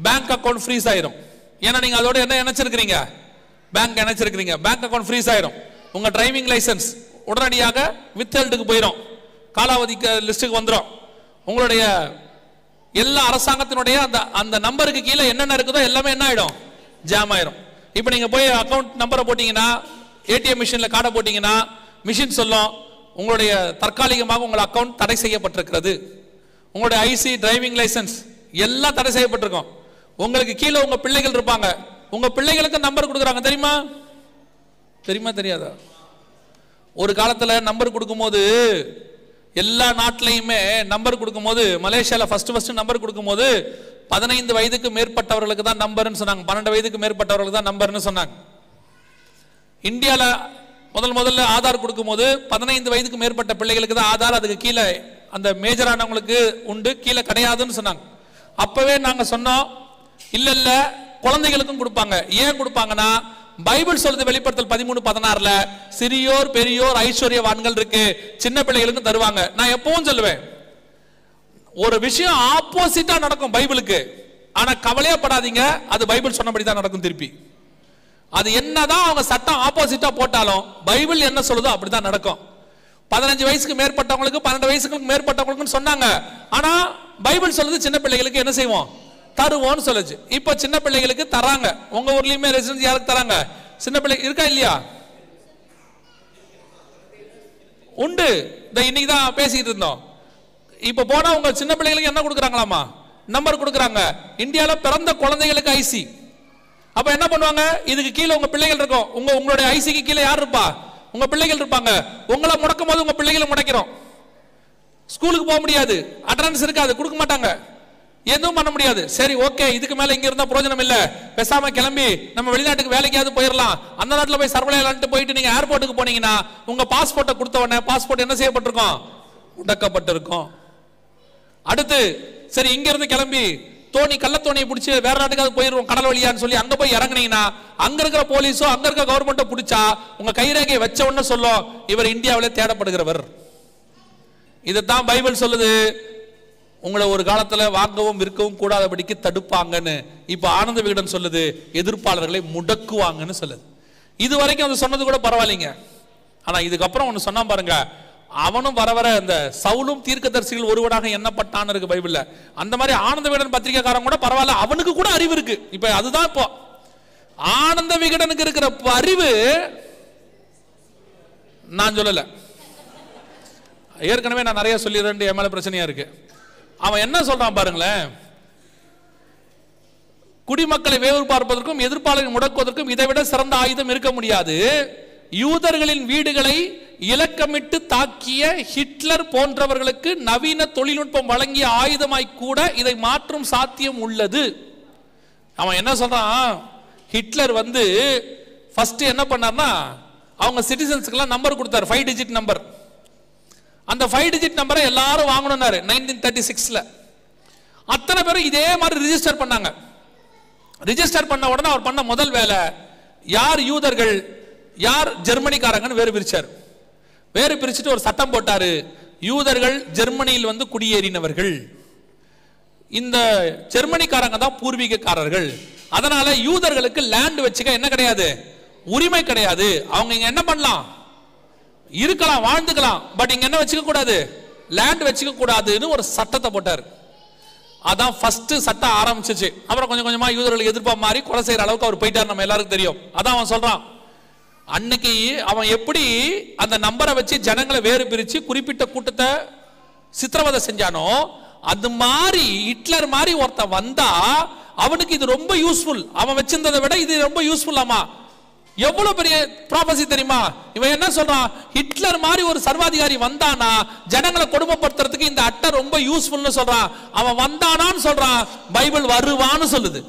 S1: பேங்க் அக்கௌண்ட் ஃப்ரீஸ் ஆயிரும். ஏன்னா நீங்க அதோட என்ன நினைச்சிருக்கீங்க? பேங்க் நினைச்சிருக்கீங்க. பேங்க் அக்கௌண்ட் ஃப்ரீஸ் ஆயிரும். உங்க டிரைவிங் லைசன்ஸ் உடனடியாக வித்ஹெல்டுக்கு போயிடும், காலாவதி லிஸ்டுக்கு வந்துடும். உங்களுடைய எல்லா அரசாங்கத்தினுடைய அந்த நம்பருக்கு கீழே என்னென்ன இருக்குதோ எல்லாமே என்ன ஆயிடும்? ஜாம் ஆயிரும். இப்போ நீங்க போய் அக்கௌண்ட் நம்பரை போட்டீங்கன்னா, ஏடிஎம் மிஷின்ல கார்டை போட்டீங்கன்னா மிஷின் சொல்லும் உங்களுடைய தற்காலிகமாக உங்கள் அக்கௌண்ட் தடை செய்யப்பட்டிருக்கிறது. உங்களுடைய ஐசி, டிரைவிங் லைசன்ஸ் எல்லாம் தடை செய்யப்பட்டிருக்கும். உங்களுக்கு கீழே உங்க பிள்ளைகள் இருப்பாங்க, உங்க பிள்ளைகளுக்கு நம்பர் கொடுக்குறாங்க. தெரியுமா? தெரியுமா தெரியாதா? ஒரு காலத்துல நம்பர் கொடுக்கும்போது எல்லா நாட்டிலையுமே நம்பர் கொடுக்கும்போது, மலேசியால ஃபர்ஸ்ட் நம்பர் கொடுக்கும்போது 15 வயதுக்கு மேற்பட்டவர்களுக்கு தான் நம்பர்னு சொன்னாங்க, 12 வயதுக்கு மேற்பட்டவர்களுக்கு தான் நம்பர்னு சொன்னாங்க. இந்தியால முதல்ல ஆதார் கொடுக்கும்போது 15 வயதுக்கு மேற்பட்ட பிள்ளைகளுக்கு தான் ஆதார், அதுக்கு கீழே அந்த மேஜரானவங்களுக்கு உண்டு, கீழே கிடையாதுன்னு சொன்னாங்க. அப்பவே நாங்க சொன்னோம், இல்ல குழந்தைகளுக்கும் கொடுப்பாங்க. ஏன் கொடுப்பாங்கன்னா, பைபிள் சொல்றது வெளிப்படுத்தல் 13:16 சிறியோர் பெரியோர் ஐஸ்வர்யவான்கள் இருக்கு, சின்ன பிள்ளைகளுக்கும் தருவாங்க. நான் எப்பவும் சொல்லுவேன், ஒரு விஷயம் ஆப்போசிட்டா நடக்கும் பைபிளுக்கு, ஆனா கவலையப்படாதீங்க, அது பைபிள் சொன்னபடி தான் நடக்கும். திருப்பி அது என்னதான் அவங்க சட்டம் ஆப்போசிட்டா போட்டாலும் பைபிள் என்ன சொல்லுதோ அப்படிதான் நடக்கும். 15 வயசுக்கு மேற்பட்டவங்களுக்கு 12 வயசுக்கு மேற்பட்டவங்களுக்கு சொன்னாங்க, ஆனா பைபிள் சொல்லுது சின்ன பிள்ளைகளுக்கு என்ன செய்வோம்? தருவோம்னு சொல்லுச்சு. இப்ப சின்ன பிள்ளைகளுக்கு தராங்க. உங்க ஊர்லயுமே ரெசிடென்ஸ் யாருக்கு தராங்க? சின்ன பிள்ளை இருக்கா இல்லையா? உண்டு. இன்னைக்கு தான் பேசிட்டு இருந்தோம். இப்ப போனா உங்க சின்ன பிள்ளைகளுக்கு என்ன கொடுக்குறாங்களாமா? நம்பர் கொடுக்குறாங்க. இந்தியால பிறந்த குழந்தைகளுக்கு ஐசி. அப்ப என்ன பண்ணுவாங்க? இதுக்கு கீழே உங்க பிள்ளைகள் இருக்கும். உங்களுடைய ஐசிக்கு கீழே யார் இருப்பா? உங்க பிள்ளைகள் இருப்பாங்க. உங்களை முடக்கும் போது உங்க பிள்ளைகளை முடக்கிறோம். ஸ்கூலுக்கு போக முடியாது, அட்டெண்டன்ஸ் இருக்காது, கொடுக்க மாட்டாங்க, எதுவும் பண்ண முடியாது. சரி, ஓகே, இதுக்கு மேல இங்க இருந்தா பிரயோஜனம் இல்ல, பேசாம கிளம்பி நம்ம வெளிநாட்டுக்கு வேலைக்காவது போயிடலாம். அந்த நாட்டில் போய் சர்வலையான்ட்டு போயிட்டு நீங்க ஏர்போர்ட்டுக்கு போனீங்கன்னா உங்க பாஸ்போர்ட்டை கொடுத்த உடனே பாஸ்போர்ட் என்ன செய்யப்பட்டிருக்கும்? முடக்கப்பட்டிருக்கும். அடுத்து சரி, இங்க இருந்து கிளம்பி கள்ளத்தோணியை பிடிச்சி வேற நாட்டுக்காவது போயிருவோம் கடல் வழியான்னு சொல்லி அங்க போய் இறங்குனீங்கன்னா அங்க இருக்கிற போலீஸோ அங்க இருக்கிற கவர்மெண்ட்டோ பிடிச்சா உங்க கைரேகையை வச்ச உடனே சொல்லும், இவர் இந்தியாவிலே தேடப்படுகிறவர். இதைத்தான் பைபிள் சொல்லுது. உங்களை ஒரு காலத்துல வாங்கவும் விற்கவும் கூடாதபடிக்கு தடுப்பாங்கன்னு. இப்ப ஆனந்த விகடன் சொல்லுது, எதிர்ப்பாளர்களை முடக்குவாங்கன்னு சொல்லுது. இது வரைக்கும் அது சொன்னது கூட பரவாயில்லைங்க. ஆனா இதுக்கப்புறம் ஒண்ணு சொன்னா பாருங்க, அவனும் வர வர இந்த சவுலும் தீர்க்கதரிசிகள் ஒருவனாக எண்ணப்பட்டான்னு இருக்கு பைபிள்ல. அந்த மாதிரி ஆனந்த விகடன் பத்திரிகைக்காரன் கூட பரவாயில்ல, அவனுக்கு கூட அறிவு இருக்கு. இப்ப அதுதான் இப்போ ஆனந்த விகடனுக்கு இருக்கிற அறிவு நான் சொல்லல, ஏற்கனவே நான் நிறைய சொல்லிடுறேன், என் மேல பிரச்சனையா இருக்கு. அவன் என்ன சொல்றான் பாருங்களேன், குடிமக்களை வேவு பார்ப்பதற்கும் எதிர்ப்பாளரை முடக்குவதற்கும் இதைவிட சிறந்த ஆயுதம் இருக்க முடியாது. யூதர்களின் வீடுகளை இலக்கமிட்டு தாக்கிய ஹிட்லர் போன்றவர்களுக்கு நவீன தொழில்நுட்பம் வழங்கிய ஆயுதமாய் கூட இதை மாற்றும் சாத்தியம் உள்ளது. அவன் என்ன சொல்றான், ஹிட்லர் வந்து ஃபர்ஸ்ட் என்ன பண்ணார்னா, அவங்க சிட்டிசன்ஸ்க்கெல்லாம் நம்பர் கொடுத்தாரு, 5 டிஜிட் நம்பர். அந்த 5 டிஜிட் நம்பரை எல்லாரும் வாங்கணும்னாரு 1936ல. அத்தனை பேரும் இதே மாதிரி ரிஜிஸ்டர் பண்ணாங்க. ரிஜிஸ்டர் பண்ண உடனே அவர் பண்ண முதல் வேலை, யார் யூதர்கள் யார் ஜெர்மனிக்காரங்கன்னு வேறு பிரிச்சார். வேறு பிரிச்சுட்டு ஒரு சட்டம் போட்டாரு, யூதர்கள் ஜெர்மனியில் வந்து குடியேறினவர்கள், இந்த ஜெர்மனிக்காரங்க தான் பூர்வீகக்காரர்கள். அதனால யூதர்களுக்கு லேண்ட் வச்சுக்க என்ன கிடையாது, உரிமை கிடையாது. அவங்க இங்க என்ன பண்ணலாம், இருக்கலாம், வாழ்ந்துக்கலாம், பட் இங்க என்ன வச்சுக்க கூடாது, லேண்ட் வச்சுக்க கூடாதுன்னு ஒரு சட்டத்தை போட்டார். அதான் ஃபர்ஸ்ட் சட்டம் ஆரம்பிச்சிச்சு. அப்புறம் கொஞ்சம் கொஞ்சமா யூதர்களுக்கு எதிர்ப்பா மாறி கொலை செய்யற அளவுக்கு அவர் போயிட்டார், நம்ம எல்லாருக்கும் தெரியும். அதான் அவன் சொல்றான், அன்னைக்கு அவன் எப்படி அந்த நம்பரை வச்சு ஜனங்களை வேறு பிரிச்சு குறிப்பிட்ட கூட்டத்தை சித்திரவதை செஞ்சானோ, அது மாதிரி ஹிட்லர் மாதிரி ஒருத்த வந்தா அவனுக்கு இது ரொம்ப யூஸ்ஃபுல். அவன் வச்சிருந்ததை விட இது ரொம்ப யூஸ்ஃபுல். ஆமா, எவ்வளவு பெரிய ப்ராபசி தெரியுமா? இவன் என்ன சொல்றான், ஹிட்லர் மாதிரி ஒரு சர்வாதிகாரி வந்தானா ஜனங்களை கொடுமைப்படுத்துறதுக்கு இந்த அட்டை ரொம்ப யூஸ்ஃபுல்னு சொல்றான். அவன் வந்தானான்னு சொல்றான், பைபிள் வருவான்னு சொல்லுது.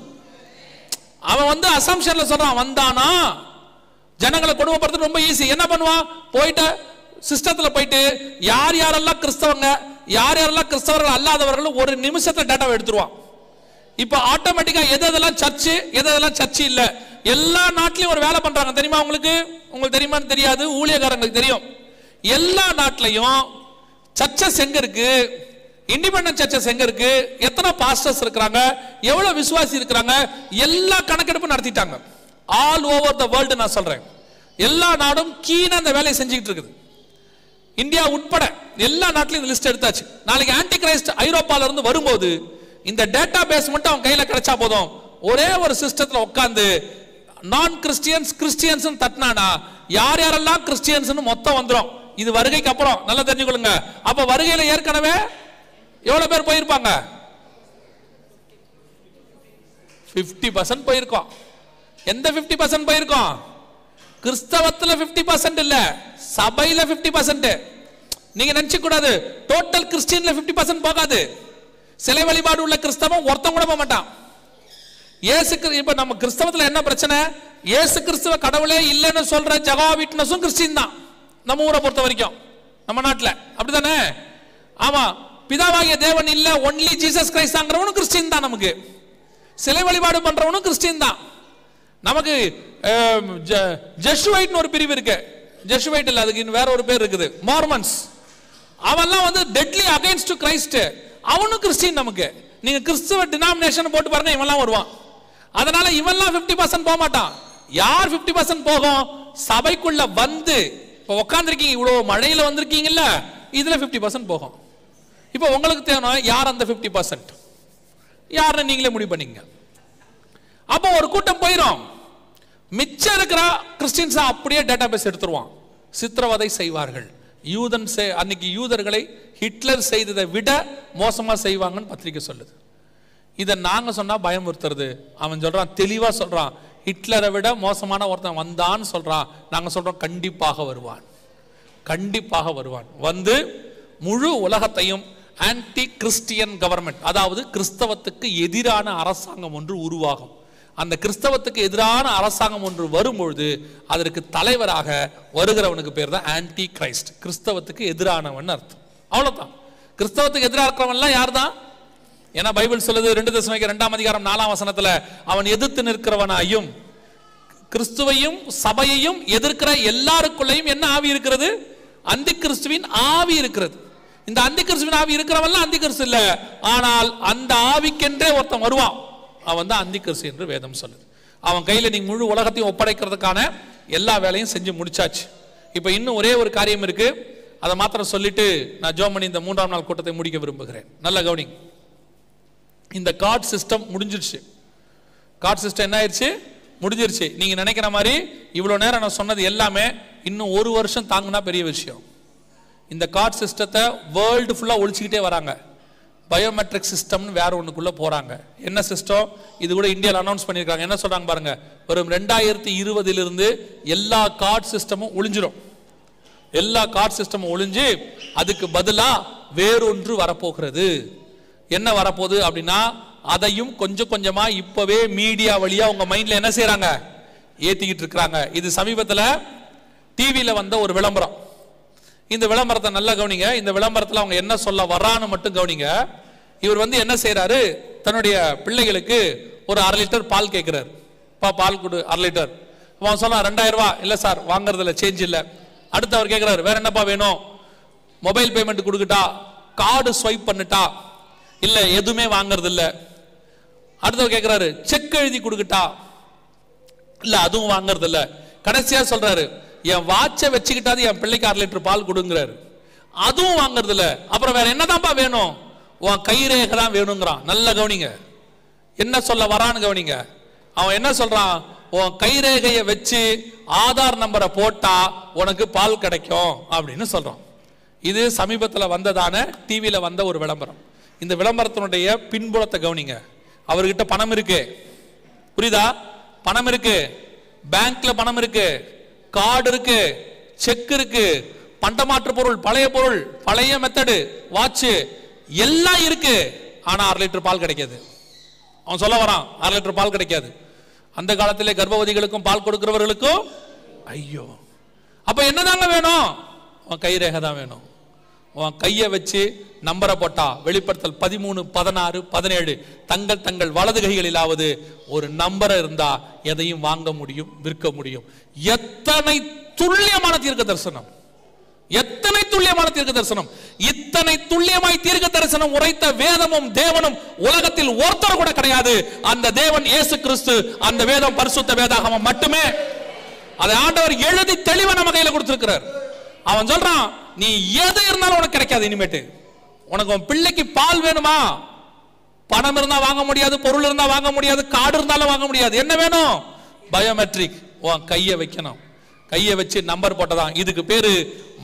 S1: அவன் வந்து அசம்ஷன்ல சொல்றான், வந்தானா ஜனங்களை கொடுமைப்படுத்துறது ரொம்ப ஈஸி. என்ன பண்ணுவான், போயிட்டு சிஸ்டத்துல போயிட்டு யார் யாரெல்லாம் கிறிஸ்தவங்க யார் யாரெல்லாம் கிறிஸ்தவர்கள் அல்லாதவர்கள் ஒரு நிமிஷத்துல டேட்டாவை எடுத்துருவான். இப்ப ஆட்டோமேட்டிக்கா எதெல்லாம் சர்ச்சு எதெல்லாம் சர்ச்சு இல்ல எல்லா நாட்டிலையும் ஒரு வேலை பண்றாங்க தெரியுமா உங்களுக்கு? உங்களுக்கு தெரியுமான்னு தெரியாது, ஊழியக்காரங்களுக்கு தெரியும். எல்லா நாட்டிலையும் சர்ச்சஸ் எங்க இருக்கு, இண்டிபெண்டன்ட் சர்ச்சஸ் எங்க இருக்கு, எத்தனை பாஸ்டர்ஸ் இருக்கிறாங்க, எவ்வளவு விசுவாசி இருக்கிறாங்க, எல்லா கணக்கெடுப்பு நடத்திட்டாங்க. ஆல் ஓவர் த வேர்ல்டு நான் சொல்றேன். எல்லா நாடும் கீழே அந்த வேலையை செஞ்சுக்கிட்டு இருக்குது. இந்தியா உட்பட எல்லா நாட்டிலும் லிஸ்ட் எடுத்தாச்சு. நாளைக்கு ஆன்டி கிரைஸ்ட் ஐரோப்பால இருந்து வரும்போது இந்த டேட்டா பேஸ் மட்டும் அவன் கையில கிடைச்சா போதும், ஒரே ஒரு சிஸ்டத்துல உட்கார்ந்து நான் கிறிஸ்டியன்ஸ் கிறிஸ்டியன்ஸ் தட்டினானா யார் யாரெல்லாம் கிறிஸ்டியன்ஸ் மொத்தம் வந்துடும். இது வருகைக்கு அப்புறம் நல்லா தெரிஞ்சுக்கொள்ளுங்க. அப்ப வருகையில ஏற்கனவே எவ்வளவு பேர் போயிருப்பாங்க? 50% போயிருக்கோம். எந்த 50% போயிருக்கோம்? கிறிஸ்தவத்துல 50% இல்ல, சபையில 50%. நீங்க நினைச்சு கூடாது டோட்டல் கிறிஸ்டியன்ல 50% போகாது. சிலை வழிபாடு உள்ள கிறிஸ்தவம் ஒருத்தன் கூட போக மாட்டான். இயேசு இப்ப நம்ம கிறிஸ்தவத்துல என்ன பிரச்சனை, இயேசு கிறிஸ்துவ கடவுளே இல்லைன்னு சொல்ற ஜெகோவா விட்னஸும் கிறிஸ்டியன் தான் நம்ம ஊரை பொறுத்த வரைக்கும், நம்ம நாட்டில் அப்படித்தானே? ஆமா, பிதாவாகிய தேவன் இல்ல ஒன்லி ஜீசஸ் கிரைஸ்ட் தாங்கிறவனும் கிறிஸ்டியன் தான். நமக்கு சிலை வழிபாடு பண்றவனும் கிறிஸ்டியன் தான். நமக்கு ஜெசுவைட் ஒரு பிரிவு இருக்கு. ஜெசுவைட் இல்ல, அதுக்கு வேற ஒரு பேர் இருக்குது, மார்மன்ஸ். அவன்லாம் வந்து டெட்லி அகைன்ஸ்ட் கிரைஸ்ட், அவனும் கிறிஸ்டியன். நமக்கு நீங்க கிறிஸ்துவ டினாமினேஷன் போட்டு பாருங்க, இவன்லாம் வருவான். அதனால இவன்லாம் 50% போக மாட்டான். யார் 50% போகும்? சபைக்குள்ள வந்து இப்ப உட்கார்ந்துருக்கீங்க, இவ்வளவு மழையில வந்திருக்கீங்கல்ல, இதுல 50% போகும். இப்ப உங்களுக்கு தேவை யார் அந்த 50%? யாருன்னு நீங்களே முடிவு பண்ணீங்க. அப்போ ஒரு கூட்டம் போயிடும், மிச்சம் இருக்கிற கிறிஸ்டியன்ஸ் அப்படியே டேட்டா பேஸ் எடுத்துருவான். சித்திரவதை செய்வார்கள். அன்னைக்கு யூதர்களை ஹிட்லர் செய்ததை விட மோசமா செய்வாங்கன்னு பத்திரிக்கை சொல்லுது. இதை நாங்க சொன்னா பயமுறுத்துறது. அவன் சொல்றான், தெளிவா சொல்றான், ஹிட்லரை விட மோசமான ஒருத்தன் வந்தான்னு சொல்றான். நாங்க சொல்றோம், கண்டிப்பாக வருவான், கண்டிப்பாக வருவான். வந்து முழு உலகத்தையும் ஆன்டி கிறிஸ்டியன் கவர்மெண்ட், அதாவது கிறிஸ்தவத்துக்கு எதிரான அரசாங்கம் ஒன்று உருவாகும். அந்த கிறிஸ்தவத்துக்கு எதிரான அரசாங்கம் ஒன்று வரும்பொழுது அதற்கு தலைவராக வருகிறவனுக்கு பேர் தான் ஆன்டி கிரைஸ்ட். கிறிஸ்தவத்துக்கு எதிரானவன் அர்த்தம், அவ்வளவுதான். கிறிஸ்தவத்துக்கு எதிராக இருக்கிறவன்லாம் யார் தான்? ஏன்னா பைபிள் சொல்லுது 2 தெசலோனிக்கேயர் 2:4 அவன் எதிர்த்து நிற்கிறவனாயும் கிறிஸ்துவையும் சபையையும் எதிர்க்கிற எல்லாருக்குள்ளையும் என்ன ஆவி இருக்கிறது? அந்தி கிறிஸ்துவின் ஆவி இருக்கிறது. இந்த அந்தி கிறிஸ்துவின் ஆவி இருக்கிறவன்லாம் அந்தி கிறிஸ்து இல்ல, ஆனால் அந்த ஆவிக்கென்றே ஒருத்தன் வருவான், அவன் தான் அந்தி கிறிஸ்து என்று வேதம் சொல்லுது. அவன் கையில நீங்க முழு உலகத்தையும் ஒப்படைக்கிறதுக்கான எல்லா வேலையும் செஞ்சு முடிச்சாச்சு. இப்ப இன்னும் ஒரே ஒரு காரியம் இருக்கு, அதை மாத்திரம் சொல்லிட்டு நான் ஜோம் பண்ணி இந்த 3ஆம் நாள் கூட்டத்தை முடிக்க விரும்புகிறேன். நல்ல கவனிங்க. இந்த கார்டு சிஸ்டம் முடிஞ்சிருச்சு. கார்டு சிஸ்டம் என்ன ஆயிடுச்சு? முடிஞ்சிருச்சு. நீங்க நினைக்கிற மாதிரி இவ்வளவு நேரம் நான் சொன்னது எல்லாமே இன்னும் 1 வருஷம் தாங்கினா பெரிய விஷயம். இந்த கார்டு சிஸ்டத்தை வேர்ல்டு ஃபுல்லா ஒழிச்சுக்கிட்டே வராங்க. பயோமெட்ரிக் சிஸ்டம்னு வேற ஒண்ணுக்குள்ள போறாங்க. என்ன சிஸ்டம்? இது கூட இந்தியாவில் அனௌன்ஸ் பண்ணிருக்காங்க. என்ன சொல்றாங்க பாருங்க, வரும் 2020 எல்லா கார்டு சிஸ்டமும் ஒழிஞ்சிடும். எல்லா கார்டு சிஸ்டமும் ஒழிஞ்சு அதுக்கு பதிலா வேறொன்று வரப்போகிறது. என்ன வரப்போகுது அப்படின்னா, அதையும் கொஞ்சம் கொஞ்சமா இப்பவே மீடியா வழியா உங்க மைண்ட்ல என்ன செய்யறாங்க? ஏத்திக்கிட்டு இருக்கிறாங்க. இது சமீபத்தில் டிவியில வந்த ஒரு விளம்பரம். இந்த விளம்பரத்தை நல்லா கவனிங்க. இந்த விளம்பரத்தில் அவங்க என்ன சொல்ல வரான்னு மட்டும் கவனிங்க. இவர் வந்து என்ன செய்யறாரு, தன்னுடைய பிள்ளைகளுக்கு ஒரு 1/2 லிட்டர் பால் கேட்கிறார். பால் கொடு 1/2 லிட்டர். அவன் சொன்னா 2000 ரூபாய். இல்ல சார், வாங்குறதுல சேஞ்ச் இல்ல. அடுத்து அவர் கேட்கிறாரு, வேற என்னப்பா வேணும்? மொபைல் பேமெண்ட் கொடுக்கட்டா, கார்டு ஸ்வைப் பண்ணிட்டா? இல்ல, எதுவுமே வாங்குறது இல்ல. அடுத்தவர் கேட்கிறாரு, செக் எழுதி கொடுக்கட்டா? இல்ல, அதுவும் வாங்குறது இல்ல. கடைசியா சொல்றாரு, என் வாட்சை வச்சுக்கிட்டாது என் பிள்ளைக்கு 1/2 லிட்டர் பால் கொடுங்கிறாரு. அதுவும் வாங்குறது இல்ல. அப்புறம் வேற என்னதான்ப்பா வேணும்? உன் கைரேகை தான் வேணுங்கிறான். நல்ல கவனிங்க, என்ன சொல்ல வரான்னு கவனிங்க. அவன் என்ன சொல்றான்? உன் கைரேகையை வச்சு ஆதார் நம்பரை போட்டா உனக்கு பால் கிடைக்கும் அப்படின்னு சொல்றான். இது சமீபத்தில் வந்ததான டிவியில வந்த ஒரு விளம்பரம். இந்த விளம்பரத்தினுடைய பின்புலத்தை கவனிங்க. அவர்கிட்ட பணம் இருக்கு, புரியுதா? பணம் இருக்கு. பேங்க்ல பணம் இருக்கு, கார்டு இருக்கு, செக் இருக்கு, பண்டமாற்று பொருள், பழைய பொருள், பழைய மெத்தடு, வாட்ச் எல்லாம் இருக்கு. ஆனா 1/2 லிட்டர் பால் கிடைக்காது. அவன் சொல்ல வரான் 1/2 லிட்டர் பால் கிடைக்காது. அந்த காலத்திலே கர்ப்பவதிகளுக்கும் பால் கொடுக்கிறவர்களுக்கும் ஐயோ. அப்ப என்னதாங்க வேணும்? உன் கை ரேகை தான் வேணும். உன் கையை வச்சு நம்பரை போட்டா வெளிப்படுத்தல் 13, 16, 17 தங்கள் தங்கள் வலது கைகளிலாவது ஒரு நம்பர் இருந்தா எதையும் வாங்க முடியும், விற்க முடியும். எத்தனை துல்லியமான தீர்க்க தரிசனம், எத்தனை துல்லியமான தீர்க்க தரிசனம். இத்தனை துல்லியமாய் தீர்க்க தரிசனம் உரைத்த வேதமும் தேவனும் உலகத்தில் ஒருத்தர் கூட கிடையாது. அந்த தேவன் இயேசு கிறிஸ்து, அந்த வேதம் பரிசுத்த வேதாகமம் மட்டுமே. அதை ஆண்டவர் எழுதி தெளிவா நம்ம கையில கொடுத்திருக்கிறார். அவன் சொல்றான், நீ எது இருந்தாலும் உனக்கு கிடைக்காது. இனிமேட்டு உனக்கு உன் பிள்ளைக்கு பால் வேணுமா? பணம் இருந்தா வாங்க முடியாது, பொருள் இருந்தா வாங்க முடியாது, கார்டு இருந்தாலும் வாங்க முடியாது. என்ன வேணும்? பயோமெட்ரிக். உன் கையை வைக்கணும். கையை வச்சு நம்பர் போட்டதான். இதுக்கு பேரு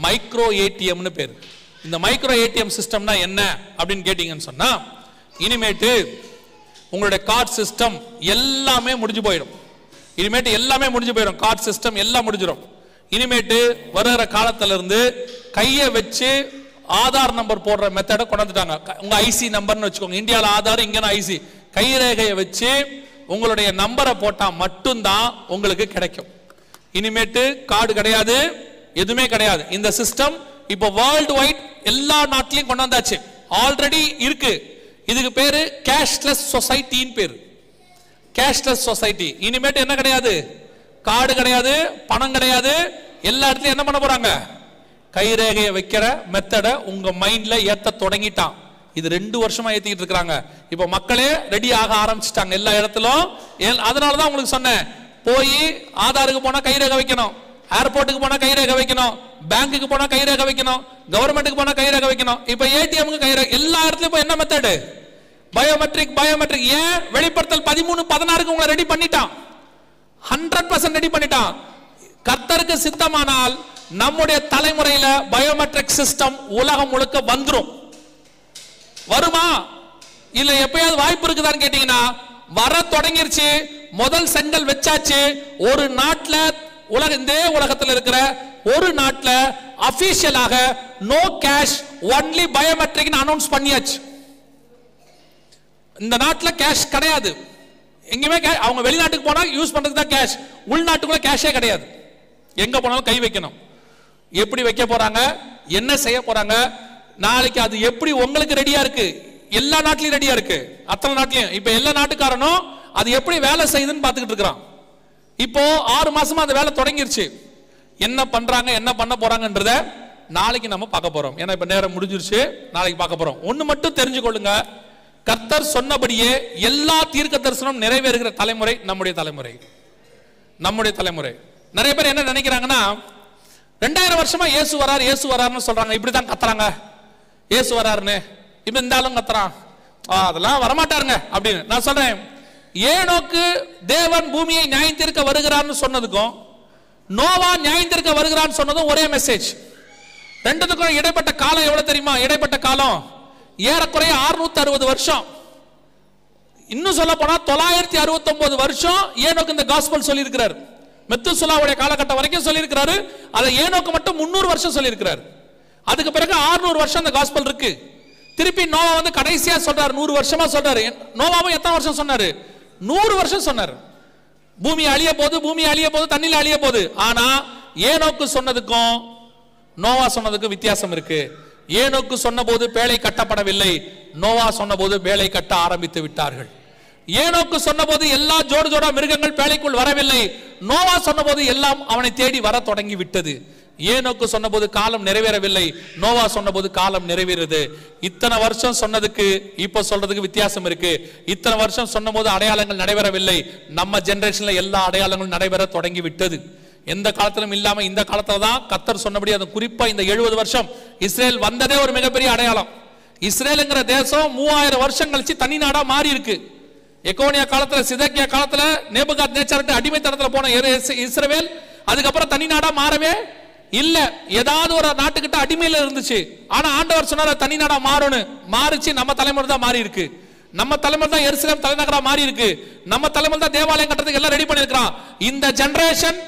S1: மைக்ரோ ஏடிஎம்னு பேரு. இந்த மைக்ரோ ஏடிஎம் சிஸ்டம்னா என்ன அப்படின்னு கேட்டீங்கன்னு சொன்னா, இனிமேட்டு உங்களுடைய கார்டு சிஸ்டம் எல்லாமே முடிஞ்சு போயிடும். இனிமேட்டு எல்லாமே முடிஞ்சு போயிடும். கார்டு சிஸ்டம் எல்லாம் முடிஞ்சிடும். இனிமேட்டு வருகிற காலத்துல இருந்து கையை வச்சு ஆதார் நம்பர் போடுற மெத்தடை கொண்டாந்துட்டாங்க. உங்க ஐசி நம்பர்னு வச்சுக்கோங்க. இந்தியாவில் ஆதார், இங்க ஐசி. கைரேகையை வச்சு உங்களுடைய நம்பரை போட்டா மட்டும்தான் உங்களுக்கு கிடைக்கும். இனிமேட்டு கார்டு கிடையாது, எதுவுமே கிடையாது. இந்த சிஸ்டம் இப்போ வேர்ல்டு வைட் எல்லா நாட்டிலையும் கொண்டாந்தாச்சு. ஆல்ரெடி இருக்கு. இதுக்கு பேரு கேஷ்லெஸ் சொசைட்டின்னு பேரு. Cashless society. இனிமேட்டு என்ன கிடையாது? கார்டு கிடையாது, பணம் கிடையாது. எல்லா இடத்துலயும் என்ன பண்ண போறாங்க? கைரேகையை வைக்கிற மெத்தட உங்க மைண்ட்ல ஏத்த தொடங்கிட்டான். இது 2 வருஷமா ஏத்திக்கிட்டு இருக்காங்க. இப்ப மக்களே ரெடி ஆக ஆரம்பிச்சிட்டாங்க எல்லா இடத்திலும். அதனாலதான் உங்களுக்கு சொன்னேன், போய் ஆதாருக்கு போனா கைரேகை வைக்கணும், ஏர்போர்ட்டுக்கு போனா கைரேகை வைக்கணும், பேங்குக்கு போனா கைரேகை வைக்கணும், கவர்மெண்ட்டுக்கு போனா கைரேகை வைக்கணும். இப்ப ஏடிஎம்க்கு கைரேகை. எல்லா இடத்துலயும் என்ன மெத்தடு? பயோமெட்ரிக். பயோமெட்ரிக். ஏன்? வெளிப்படுத்தல் 13, 16 உங்களை ரெடி பண்ணிட்டான். 100% ரெடி பண்ணிட்டான். கர்த்தருக்கு சித்தமானால் நம்முடைய தலைமுறையில பயோமெட்ரிக் சிஸ்டம் உலகம் முழுக்க வந்துரும். வருமா? இல்ல எப்பயாவது வாய்ப்பு இருக்குதான்னு கேட்டீங்கன்னா, வர தொடங்கிருச்சு. முதல் செங்கல் வச்சாச்சு. ஒரு நாட்டில் இந்த உலகத்தில் இருக்கிற ஒரு நாட்டில் அபிஷியலாக no cash only biometric announce பண்ணியாச்சு. இந்த நாட்டில் கேஷ் கிடையாது. எங்கேயுமே அவங்க வெளிநாட்டுக்கு போனா யூஸ் பண்றதுக்கு தான் கேஷ். உள்நாட்டுக்குள்ள கேஷே கிடையாது. எங்க போனாலும் கை வைக்கணும். எப்படி வைக்க போறாங்க, என்ன செய்ய போறாங்க, நாளைக்கு அது எப்படி உங்களுக்கு ரெடியா இருக்கு? எல்லா நாட்டிலையும் ரெடியா இருக்கு. அத்தனை நாட்டிலையும் இப்ப எல்லா நாட்டுக்காரனும் அது எப்படி வேலை செய்யுதுன்னு பார்த்துக்கிட்டு இருக்கிறான். இப்போ 6 மாசமா அந்த வேலை தொடங்கிருச்சு. என்ன பண்றாங்க, என்ன பண்ண போறாங்கன்றத நாளைக்கு நம்ம பார்க்க போறோம். ஏன்னா இப்ப நேரம் முடிஞ்சிருச்சு. நாளைக்கு பார்க்க போறோம். ஒண்ணு மட்டும் தெரிஞ்சு கொள்ளுங்க, கர்த்தர் சொன்னபடியே எல்லா தீர்க்க தரிசனம் நிறைவேறுகிற தலைமுறை நம்முடைய தலைமுறை. நம்முடைய தலைமுறை. நிறைய பேர் என்ன நினைக்கிறாங்கன்னா, 2000 வருஷமா இயேசு வராரு, இயேசு வராருன்னு சொல்றாங்க. இப்படிதான் கத்துறாங்க, இயேசு வராருன்னு. இப்ப இந்த ஆளும் கத்துறான், அதெல்லாம் வரமாட்டாருங்க அப்படின்னு. நான் சொல்றேன், ஏனோக்கு தேவன் பூமியை நியாயம் தீர்க்க வருகிறார்னு சொன்னதுக்கும் நோவா நியாயம் தீர்க்க வருகிறான்னு சொன்னதும் ஒரே மெசேஜ். ரெண்டுத்துக்கும் இடைப்பட்ட காலம் எவ்வளவு தெரியுமா? இடைப்பட்ட காலம் ஏறக்குறைய 660 வருஷம். இன்னும் சொல்ல போனா 969 வருஷம் ஏனோக்கு இந்த காஸ்பல் சொல்லி இருக்கிறார். மெத்துசலாவுடைய காலகட்டம் வரைக்கும் சொல்லி இருக்கிறாரு. அதை ஏனோக்கு மட்டும் 300 வருஷம் சொல்லி இருக்கிறார். அதுக்கு பிறகு 600 வருஷம் அந்த காஸ்பல் இருக்கு. திருப்பி நோவா வந்து கடைசியா சொல்றாரு, 100 வருஷமா சொல்றாரு. நோவாவும் எத்தனை வருஷம் சொன்னாரு? 100 வருஷம் சொன்னாரு. பூமி அழிய போது, பூமி அழிய போது, தண்ணில அழிய போது. ஆனா ஏனோக்கு சொன்னதுக்கும் நோவா சொன்னதுக்கும் வித்தியாசம் இருக்கு. ஏனோக்கு சொன்ன போது பேழை கட்டப்படவில்லை, நோவா சொன்ன போது பேழை கட்ட ஆரம்பித்து விட்டார்கள். ஏனோக்கு சொன்ன போது எல்லா ஜோடு ஜோடா மிருகங்கள் பேழைக்குள் வரவில்லை, நோவா சொன்ன போது எல்லாம் அவனை தேடி வர தொடங்கி விட்டது. ஏனோக்கு சொன்ன போது காலம் நிறைவேறவில்லை, நோவா சொன்ன போது காலம் நிறைவேறுது. இத்தனை வருஷம் சொன்னதுக்கு இப்ப சொல்றதுக்கு வித்தியாசம் இருக்கு. இத்தனை வருஷம் சொன்ன போது அடையாளங்கள் நடைபெறவில்லை, நம்ம ஜெனரேஷன்ல எல்லா அடையாளங்களும் நடைபெற தொடங்கி விட்டது. எந்த காலத்திலும் இல்லாம இந்த காலத்துல தான் கர்த்தர் சொன்னபடி, அது குறிப்பா இந்த 70 வருஷம் இஸ்ரேல் வந்ததே ஒரு மிகப்பெரிய அடையாளம். இஸ்ரேலுங்கிற தேசம் 3000 வருஷம் கழிச்சு தனி நாடா மாறி இருக்கு. எக்கோனியா காலத்துல, சிதேக்கியா காலத்துல, நேபுகாத்நேச்சார் அடிமைத்தனத்துல போன இஸ்ரவேல் அதுக்கப்புறம் தனி நாடா மாறவே இல்ல. ஏதாவது ஒரு நாட்டுக்கிட்ட அடிமையில இருந்துச்சு. ஆனா ஆண்டவர் சொன்னார் தனி நாடா மாறும்னு. மாறிச்சு. நம்ம தலைமுறை தான் மாறி இருக்கு. நம்ம தலைமுறை தான் எருசலேம் தலைநகரா மாறி இருக்கு. நம்ம தலைமுறை தான் தேவாலயம் கட்டுறதுக்கு எல்லாம் ரெடி பண்ணிருக்கான். இந்த ஜெனரேஷன்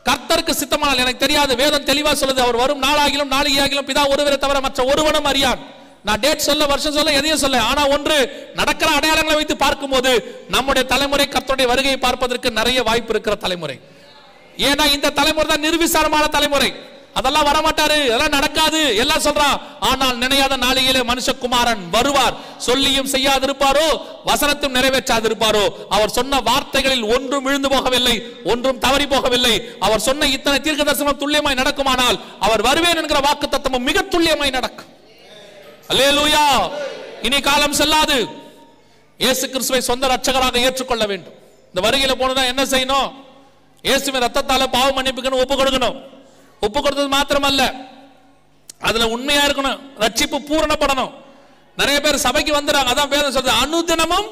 S1: கர்த்தருக்கு சித்தமானால் எனக்கு தெரியாது. வேதம் தெளிவா சொல்லுது, அவர் வரும் நாளாகிலும் நாளிகையாகிலும் பிதா ஒருவரை தவிர மற்ற ஒருவனும் அறியான். நான் டேட் சொல்ல, வருஷம் சொல்ல, எதையும் சொல்ல. ஆனா ஒன்று, நடக்கிற அடையாளங்களை வைத்து பார்க்கும்போது நம்முடைய தலைமுறை கர்த்தருடைய வருகையை பார்ப்பதற்கு நிறைய வாய்ப்பு இருக்கிற தலைமுறை. ஏன்னா இந்த தலைமுறை தான் நிர்விசாரமான தலைமுறை. அதெல்லாம் வரமாட்டாரு, அதெல்லாம் நடக்காது எல்லாம் சொல்றான். ஆனால் நினையாத நாளிகையிலே மனுஷகுமாரன் வருவார். சொல்லியும் செய்யாதிருப்பாரோ, வசனத்தும் நிறைவேற்றாதிருப்பாரோ. அவர் சொன்ன வார்த்தைகளில் ஒன்றும் விழுந்து போகவில்லை, ஒன்றும் தவறி போகவில்லை. அவர் சொன்ன இத்தனை தீர்க்க தரிசனம் துல்லியமாய் நடக்குமானால் அவர் வருவேன் என்கிற வாக்கு தத்தமும் மிக துல்லியமாய் நடக்கும். அல்லேலூயா. இனி காலம் செல்லாது. இயேசு கிறிஸ்துவை சொந்த ரட்சகராக ஏற்றுக்கொள்ள வேண்டும். இந்த வருகையில போனதா என்ன செய்யணும்? இயேசுவின் ரத்தத்தால பாவ மன்னிப்புக்கு ஒப்பு கொடுக்கணும். ஒப்பு கொடுத்தது மாத்திரமல்ல, அதுல உண்மையா இருக்கணும். ரட்சிப்பு பூரணப்படணும். நிறைய பேர் சபைக்கு வந்துறாங்க, அதான் வேதம் சொல்றது, அனுதினமும்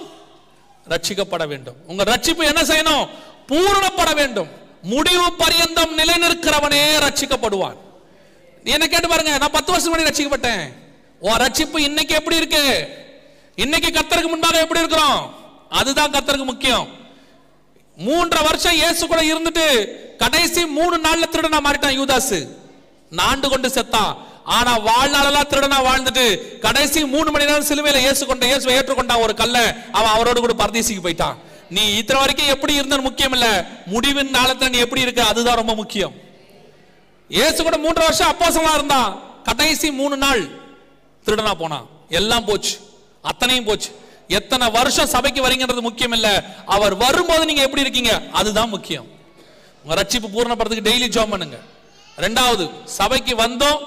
S1: ரட்சிக்கப்பட வேண்டும். உங்க ரட்சிப்பு என்ன செய்யணும்? பூரணப்பட வேண்டும். முடிவு பரியந்தம் நிலைநிற்கிறவனே ரட்சிக்கப்படுவான். என்ன கேட்டு பாருங்க, நான் 10 வருஷம் முன்னாடி ரட்சிக்கப்பட்டேன். உன் ரட்சிப்பு இன்னைக்கு எப்படி இருக்கு? இன்னைக்கு கர்த்தருக்கு முன்பாக எப்படி இருக்கிறோம்? அதுதான் கர்த்தருக்கு முக்கியம். 3.5 வருஷம் இயேசு கூட இருந்துட்டு கடைசி 3 நாள்ல திருடனா மாறிட்டான் யூதாஸ். நாண்டு கொண்டு செத்தான். ஆனா வாழ்நாளெல்லாம் திருடனா வாழ்ந்துட்டு கடைசி 3 மணி நேரம் சிலுவையில இயேசுவை ஏற்றுக்கொண்டான் ஒரு கல்ல. அவன் அவரோடு கூட பரதீசிக்கு போயிட்டான். நீ இத்தனை வரைக்கும் எப்படி இருந்தது முக்கியம் இல்ல, முடிவின் நாளத்துல நீ எப்படி இருக்க அதுதான் ரொம்ப முக்கியம். இயேசு கூட 3 வருஷம் அப்போஸ்தலனா இருந்தான். கடைசி 3 நாள் திருடனா போனான். எல்லாம் போச்சு, அத்தனையும் போச்சு. எத்தனை வருஷம் சபைக்கு வரீங்கன்றது முக்கியம் இல்ல, அவர் வரும்போது நீங்க எப்படி இருக்கீங்க அதுதான் முக்கியம். உங்க ரட்சிப்பு பூரணப்படுறதுக்கு டெய்லி ஜெபம் பண்ணுங்க. 2வது, சபைக்கு வந்தோம்,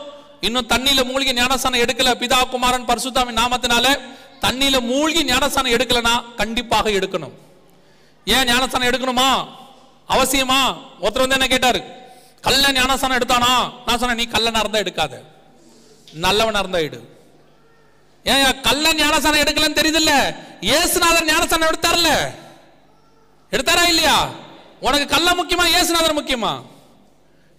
S1: இன்னும் தண்ணியில மூழ்கி ஞானஸ்நானம் எடுக்கல, பிதா குமாரன் பரிசுத்தாவின் நாமத்தினால தண்ணியில மூழ்கி ஞானஸ்நானம் எடுக்கலனா கண்டிப்பாக எடுக்கணும். ஏன் ஞானஸ்நானம் எடுக்கணுமா? அவசியமா? ஒருத்தர் வந்து என்ன கேட்டாரு, கல்ல ஞானஸ்நானம் எடுத்தானா? நான் சொன்னேன், நீ கல்லனா இருந்தா எடுக்காத, நல்லவனா இருந்தா எடு. ஏன் கல்ல ஞானஸ்நானம் எடுக்கலன்னு தெரியுது இல்ல? இயேசுநாதர் ஞானஸ்நானம் எடுத்தார்ல, எடுத்தாரா இல்லையா? உனக்கு கல்ல முக்கியமா இயேசுநாதர் முக்கியமா?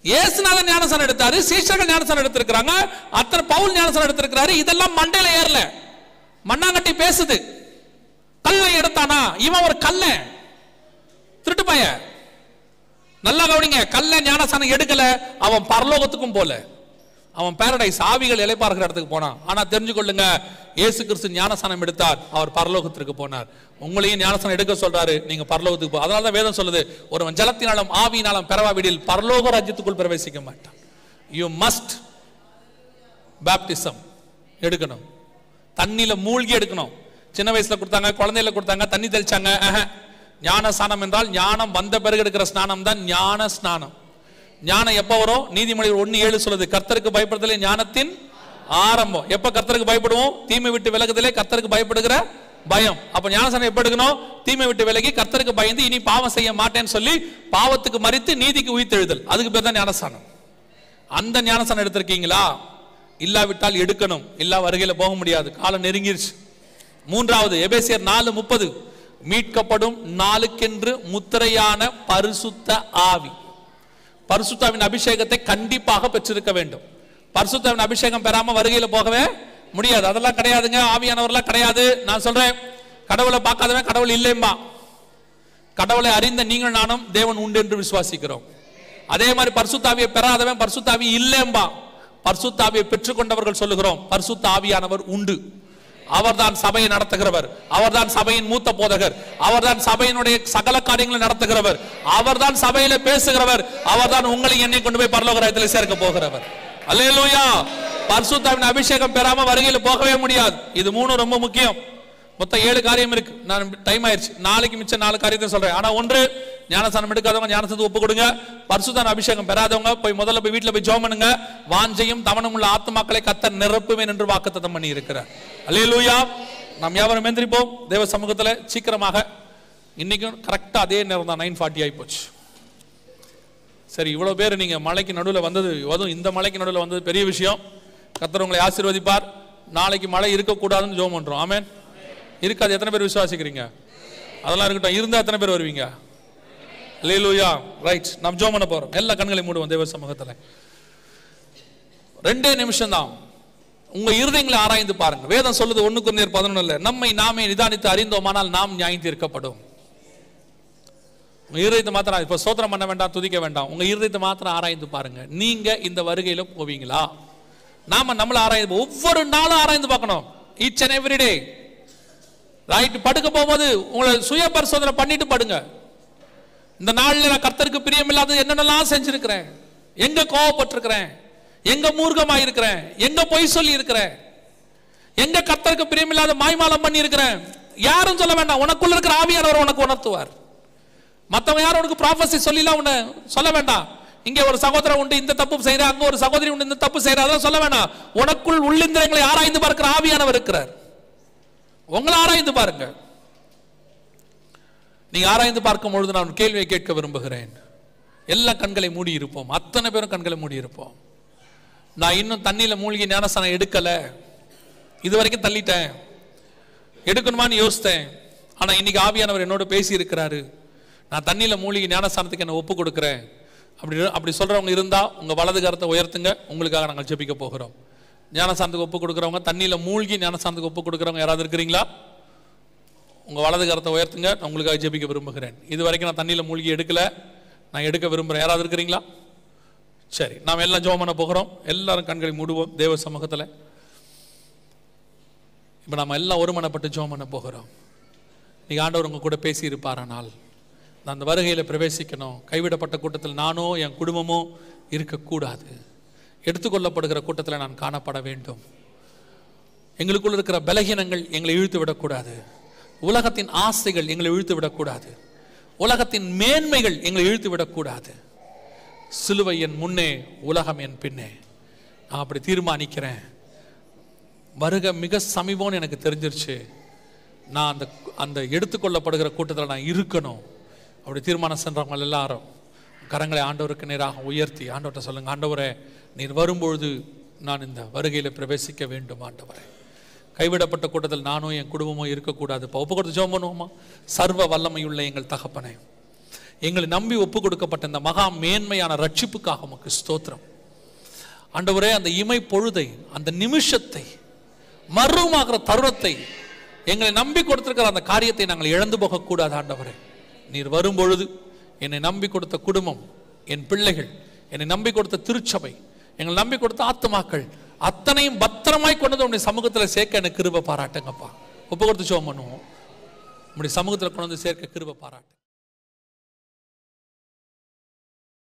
S1: இயேசுநாதர் ஞானஸ்நானம் எடுத்தாரு, சீஷர்கள் ஞானஸ்நானம் எடுத்திருக்காங்க, அத்தனை பவுல் ஞானஸ்நானம் எடுத்திருக்காரு. இதெல்லாம் மண்டையில ஏறல, மண்ணாங்கட்டி பேசுது. கல்லை எடுத்தானா? இவன் ஒரு கல்ல திருட்டு பைய. நல்லா கவனிங்க, கல்ல ஞானஸ்நானம் எடுக்கல, அவன் பரலோகத்துக்கும் போல, அவன் பாரடைஸ் ஆவிகள் இளைப்பாறுகிற இடத்துக்கு போனான். ஆனா தெரிஞ்சுக்கொள்ளுங்க, இயேசு கிறிஸ்து ஞானஸ்நானம் எடுத்தார், அவர் பரலோகத்திற்கு போனார். உங்களையும் ஞானஸ்நானம் எடுக்க சொல்றாரு, நீங்க பரலோகத்துக்கு போ. அதனால தான் வேதம் சொல்லுது, ஒருவன் ஜலத்தினாலும் ஆவியினாலும் பெறவாவிடில் பரலோக ராஜ்யத்துக்குள் பிரவேசிக்க மாட்டான். யூ மஸ்ட் பேப்டிசம் எடுக்கணும், தண்ணியில மூழ்கி எடுக்கணும். சின்ன வயசுல கொடுத்தாங்க, குழந்தையில கொடுத்தாங்க, தண்ணி தெளிச்சாங்க. ஞான ஸ்நானம் என்றால் ஞானம் வந்த பிறகு எடுக்கிற ஸ்நானம் தான் ஞான ஸ்நானம். ஞானம் எப்ப வரும்? நீதிமொழிகள் 1:7 சொல்லுது, கர்த்தருக்கு பயப்படுதலே ஞானத்தின் ஆரம்பம். எப்ப கர்த்தருக்கு பயப்படுவோம்? தீமை விட்டு விலகுதலே கர்த்தருக்கு பயப்படுகிற பயம். அப்ப ஞானஸ்நானம் எப்ப எடுக்கணும்? தீமை விட்டு விலகி கர்த்தருக்கு பயந்து இனி பாவம் செய்ய மாட்டேன்னு சொல்லி பாவத்துக்கு மரித்து நீதிக்கு உயிர்த்தெழுதல், அதுக்கு பேர் தான் ஞானஸ்நானம். அந்த ஞானஸ்நானம் எடுத்திருக்கீங்களா? இல்லாவிட்டால் எடுக்கணும், இல்ல வருகையில போக முடியாது, காலம் நெருங்கிருச்சு. 3வது, எபேசியர் 4:30, மீட்கப்படும் நாளுக்கென்று முத்திரையான பரிசுத்த ஆவி. பரிசுத்தாவின் அபிஷேகத்தை கண்டிப்பாக பெற்றிருக்க வேண்டும். பரிசுத்தாவின் அபிஷேகம் பெறாம வருகையில போகவே முடியாது. அதெல்லாம் கிடையாதுங்க, ஆவியானவர்லாம் கிடையாது. நான் சொல்றேன், கடவுளை பார்க்காதவன் கடவுள் இல்லைம்பா. கடவுளை அறிந்த நீங்கள் நானும் தேவன் உண்டு என்று விசுவாசிக்கிறோம். அதே மாதிரி பரிசுத்தாவியை பெறாதவன் பரிசுத்தாவி இல்லைம்பா. பரிசுத்தாவியை பெற்றுக்கொண்டவர்கள் சொல்லுகிறோம், பரிசுத்த ஆவியானவர் உண்டு. அவர்தான் சபையை நடத்துகிறவர், அவர்தான் சபையின் மூத்த போதகர், அவர்தான் சபையினுடைய சகல காரியங்களை நடத்துகிறவர், அவர்தான் சபையில பேசுகிறவர், அவர்தான் உங்களை என்னை கொண்டு போய் பரலோக ராஜ்யத்தில் சேர்க்க போகிறவர். அல்லேலூயா. பரிசுத்தாவின் அபிஷேகம் பெறாம வருகையில போகவே முடியாது. இது 3 ரொம்ப முக்கியம். மொத்தம் 7 காரியம் இருக்கு. நான் டைம் ஆயிடுச்சு, நாளைக்கு மிச்சம் 4 காரியத்தை சொல்றேன். ஆனா ஒன்று, ஞானஸ்நானம் எடுக்காதவங்க ஞானஸ்நானத்துக்கு ஒப்பு கொடுங்க. பரிசுத்தாவின் அபிஷேகம் பெறாதவங்க முதல்ல போய் வீட்டுல போய் ஜெபம் பண்ணுங்க. வாஞ்சையும் தவணம் உள்ள ஆத்துமாக்களை கர்த்தர் நிரப்புவேன் என்று வாக்குத்தத்தம் பண்ணி இருக்கிறார். அல்லேலூயா. நாம் யாவரும் எந்திரிப்போம் தேவ சமூகத்துல சீக்கிரமாக. இன்னைக்கும் கரெக்டா அதே நேரம் தான், 9:40 ஆகி போச்சு. சரி, இவ்வளவு பேர் நீங்க மலைக்கு நடுவில் வந்தது, அதுவும் இந்த மலைக்கு நடுவில் வந்தது பெரிய விஷயம். கர்த்தர் உங்களை ஆசீர்வதிப்பார். நாளைக்கு மழை இருக்கக்கூடாதுன்னு ஜெபம் பண்றோம். ஆமென். இருக்காது, எத்தனை பேர் விசுவாசிக்கிறீங்க? அதெல்லாம் இருக்கட்டும், இருந்தா எத்தனை பேர் வருவீங்க? அல்லேலூயா. ரைட், நாம் ஜெபம் பண்ண போறோம். எல்லா கண்களையும் மூடுவோம் தேவ சமூகத்துல. 2 நிமிஷம் தான். உங்க இருதயங்களை ஆராய்ந்து பாருங்க. வேதம் சொல்லுது 1 கொரிந்தியர் 11 நம்மை நாமே நிதானித்து அறிந்தோமானால் நாம் நியாயம் தீர்க்கப்படும். உங்க இருதயத்தை மாத்திரம் இப்ப ஸ்தோத்திரம் பண்ண வேண்டாம், துதிக்க வேண்டாம், உங்க இருதயத்தை மாத்திரம் ஆராய்ந்து பாருங்க. நீங்க இந்த வருகையில போவீங்களா? நாம நம்மள ஆராய்ந்து ஒவ்வொரு நாளும் ஆராய்ந்து பார்க்கணும். Each and every day. Right, படுக்க போகும்போது உங்களை சுய பரிசோதனை பண்ணிட்டு படுங்க. இந்த நாள்ல நான் கர்த்தருக்கு பிரியமில்லாதது என்னென்னலாம் செஞ்சிருக்கிறேன், எங்க கோவப்பட்டிருக்கிறேன், எங்க மூர்க்கமாக இருக்கிறேன், எங்க பொய் சொல்லி இருக்கிறேன், எங்க கர்த்தருக்கு பிரியமில்லாத மாய்மாலம் பண்ணி இருக்கிறேன். யாரும் சொல்ல வேண்டாம், உனக்குள்ள இருக்கிற ஆவியானவர் உனக்கு உணர்த்துவார். மற்றவங்க யாரும் உனக்கு ப்ராஃபஸி சொல்லிலாம் உன்னை சொல்ல வேண்டாம். இங்க ஒரு சகோதரன் உண்டு இந்த தப்பு செய்யற, அங்க ஒரு சகோதரி உண்டு இந்த தப்பு செய்யற, அதெல்லாம் சொல்ல வேண்டாம். உனக்குள் உள்ளிந்திரங்களை ஆராய்ந்து பார்க்கிற ஆவியானவர் இருக்கிறார். உங்களை ஆராய்ந்து பாருங்க. நீங்க ஆராய்ந்து பார்க்கும் பொழுது நான் கேள்வியை கேட்க விரும்புகிறேன். எல்லா கண்களை மூடி இருப்போம், அத்தனை பேரும் கண்களை மூடி இருப்போம். நான் இன்னும் தண்ணியில மூழ்கி ஞானஸ்தானம் எடுக்கல, இது வரைக்கும் தள்ளிட்டேன், எடுக்கணுமான்னு யோசித்தேன். ஆனா இன்னைக்கு ஆவியானவர் என்னோட பேசி இருக்கிறாரு, நான் தண்ணியில மூழ்கி ஞானஸ்தானத்துக்கு என்ன ஒப்பு கொடுக்கிறேன். அப்படி சொல்றவங்க இருந்தா உங்க வலது கரத்தை உயர்த்துங்க, உங்களுக்காக நாங்கள் ஜெபிக்க போகிறோம். ஞானஸ்தானத்துக்கு ஒப்பு கொடுக்குறவங்க, தண்ணியில மூழ்கி ஞானஸ்தானத்துக்கு ஒப்பு கொடுக்குறவங்க யாராவது இருக்கிறீங்களா? உங்க வலது கரத்தை உயர்த்துங்க, நான் உங்களுக்காக ஜெபிக்க விரும்புகிறேன். இது வரைக்கும் நான் தண்ணியில மூழ்கி எடுக்கல, நான் எடுக்க விரும்புகிறேன். யாராவது இருக்கிறீங்களா? சரி, நாம் எல்லாம் ஜெபம் பண்ண போகிறோம். எல்லாரும் கண்களை மூடுவோம் தேவ சமூகத்தில். இப்போ நாம் எல்லாம் ஒருமனப்பட்டு ஜெபம் பண்ண போகிறோம். நீங்கள் ஆண்டவர் உங்க கூட பேசி இருப்பாரானால், நான் அந்த வருகையில் பிரவேசிக்கணும், கைவிடப்பட்ட கூட்டத்தில் நானோ என் குடும்பமோ இருக்கக்கூடாது, எடுத்துக்கொள்ளப்படுகிற கூட்டத்தில் நான் காணப்பட வேண்டும், எங்களுக்குள்ள இருக்கிற பலகீனங்கள் எங்களை இழுத்து விடக்கூடாது, உலகத்தின் ஆசைகள் எங்களை இழுத்து விடக்கூடாது, உலகத்தின் மேன்மைகள் எங்களை இழுத்து விடக்கூடாது. சிலுவை என் முன்னே, உலகம் என் பின்னே. நான் அப்படி தீர்மானிக்கிறேன். வருகை மிக சமீபம்னு எனக்கு தெரிஞ்சிருச்சு. நான் அந்த அந்த எடுத்துக்கொள்ளப்படுகிற கூட்டத்தில் நான் இருக்கணும். அப்படி தீர்மானம் சென்றவங்க எல்லாரும் கரங்களை ஆண்டவருக்கு நேராக உயர்த்தி ஆண்டவர்கிட்ட சொல்லுங்க, ஆண்டவரே நீர் வரும்பொழுது நான் இந்த வருகையில் பிரவேசிக்க வேண்டும். ஆண்டவரே, கைவிடப்பட்ட கூட்டத்தில் நானும் என் குடும்பமும் இருக்கக்கூடாது. இப்போ ஒப்பு கொடுத்து ஜெபம் பண்ணுவோமா? சர்வ வல்லமையுள்ள எங்கள் தகப்பனே, எங்களை நம்பி ஒப்பு கொடுக்கப்பட்ட இந்த மகா மேன்மையான ரட்சிப்புக்காக உமக்கு ஸ்தோத்திரம். ஆண்டவரே, அந்த இமை பொழுதை, அந்த நிமிஷத்தை, மர்மமாகிற தருணத்தை, எங்களை நம்பி கொடுத்திருக்கிற அந்த காரியத்தை நாங்கள் இழந்து போகக்கூடாது. ஆண்டவரே, நீர் வரும்பொழுது என்னை நம்பி கொடுத்த குடும்பம், என் பிள்ளைகள், என்னை நம்பி கொடுத்த திருச்சபை, எங்களை நம்பி கொடுத்த ஆத்துமாக்கள் அத்தனையும் பத்திரமாய் கொண்டு உங்களுடைய சமூகத்தில் சேர்க்க எனக்கு கிருபை பாராட்டுங்கப்பா. ஒப்பு கொடுத்து ஜெபம் பண்ணுவோம். உங்களுடைய சமூகத்தில் கொண்டு வந்து சேர்க்க கிருபை பாராட்டு.